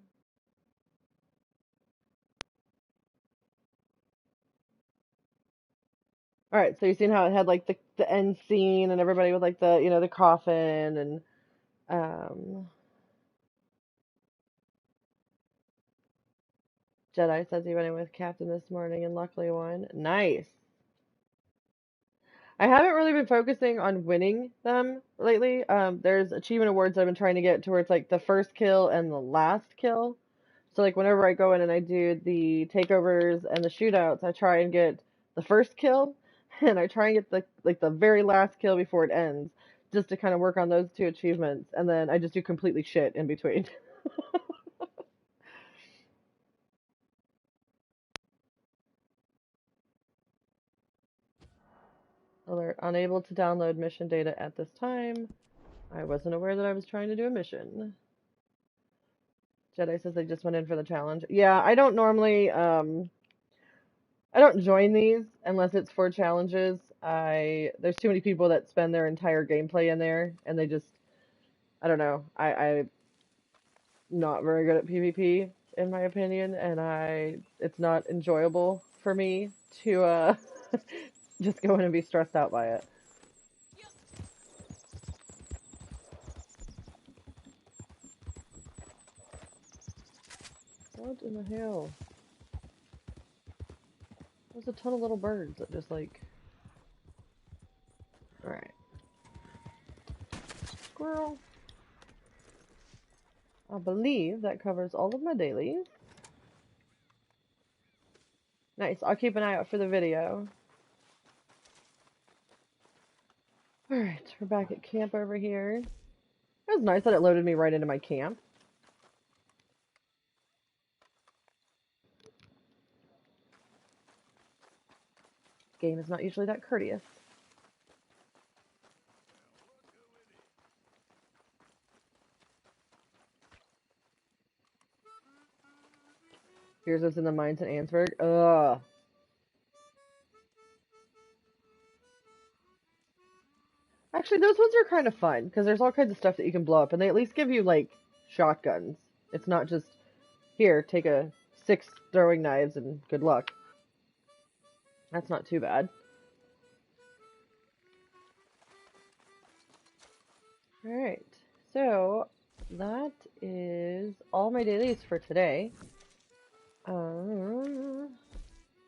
Alright, so you seen how it had like the end scene and everybody with like the, you know, the coffin and Jedi says he went in with Captain this morning and luckily won. Nice. I haven't really been focusing on winning them lately. There's achievement awards I've been trying to get to where it's like the first kill and the last kill. So like whenever I go in and I do the takeovers and the shootouts, I try and get the first kill and I try and get the very last kill before it ends, just to kind of work on those 2 achievements, and then I just do completely shit in between. Alert, unable to download mission data at this time. I wasn't aware that I was trying to do a mission. Jedi says they just went in for the challenge. Yeah, I don't normally, I don't join these unless it's for challenges. There's too many people that spend their entire gameplay in there, and they just, I don't know. I'm not very good at PvP, in my opinion, and it's not enjoyable for me to, just go in and be stressed out by it. What in the hell? There's a ton of little birds that just like... Alright. Squirrel. I believe that covers all of my dailies. Nice, I'll keep an eye out for the video. Alright, we're back at camp over here. It was nice that it loaded me right into my camp. Game is not usually that courteous. Here's us in the mines in Ansberg. Ugh. Actually, those ones are kind of fun, because there's all kinds of stuff that you can blow up, and they at least give you, like, shotguns. It's not just, here, take 6 throwing knives and good luck. That's not too bad. Alright, so that is all my dailies for today.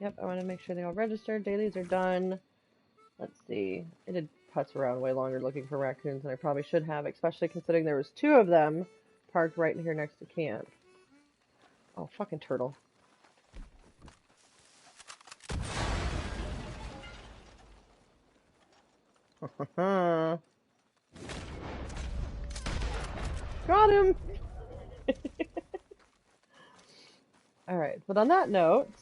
Yep, I want to make sure they all registered. Dailies are done. Let's see. I did putz around way longer looking for raccoons than I probably should have, especially considering there was 2 of them parked right in here next to camp. Oh, fucking turtle. Got him! Alright, but on that note,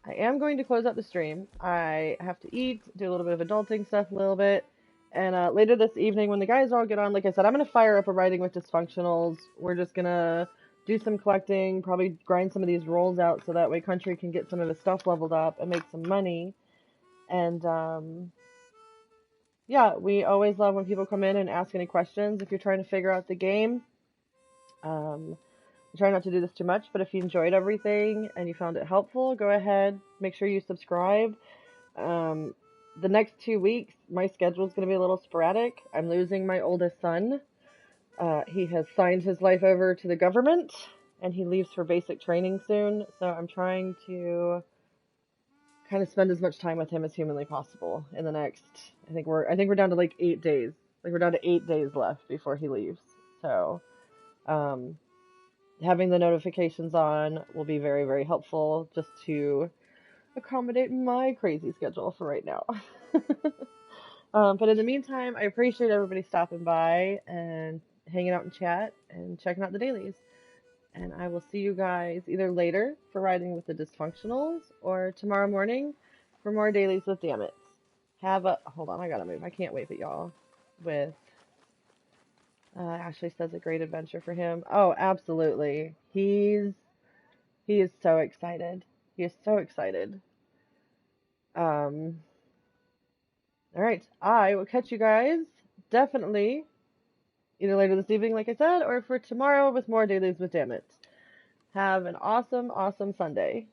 I am going to close out the stream. I have to eat, do a little bit of adulting stuff a little bit, and later this evening when the guys all get on, like I said, I'm going to fire up a Writing with Dysfunctionals. We're just going to do some collecting, probably grind some of these rolls out so that way Country can get some of his stuff leveled up and make some money. And, yeah, we always love when people come in and ask any questions if you're trying to figure out the game. I try not to do this too much, but if you enjoyed everything and you found it helpful, go ahead, make sure you subscribe. The next 2 weeks, my schedule is going to be a little sporadic. I'm losing my oldest son. He has signed his life over to the government, and he leaves for basic training soon, so I'm trying to kind of spend as much time with him as humanly possible in the next, I think we're down to like 8 days. Like, we're down to 8 days left before he leaves. So, having the notifications on will be very, very helpful just to accommodate my crazy schedule for right now. But in the meantime, I appreciate everybody stopping by and hanging out in chat and checking out the dailies. And I will see you guys either later for Riding with the Dysfunctionals or tomorrow morning for more dailies with Dammit. Hold on, I gotta move. I can't wait for y'all with... Ashley says a great adventure for him. Oh, absolutely. He is so excited. He is so excited. Alright, I will catch you guys definitely either later this evening, like I said, or for tomorrow with more dailies with Dammit. Have an awesome, awesome Sunday.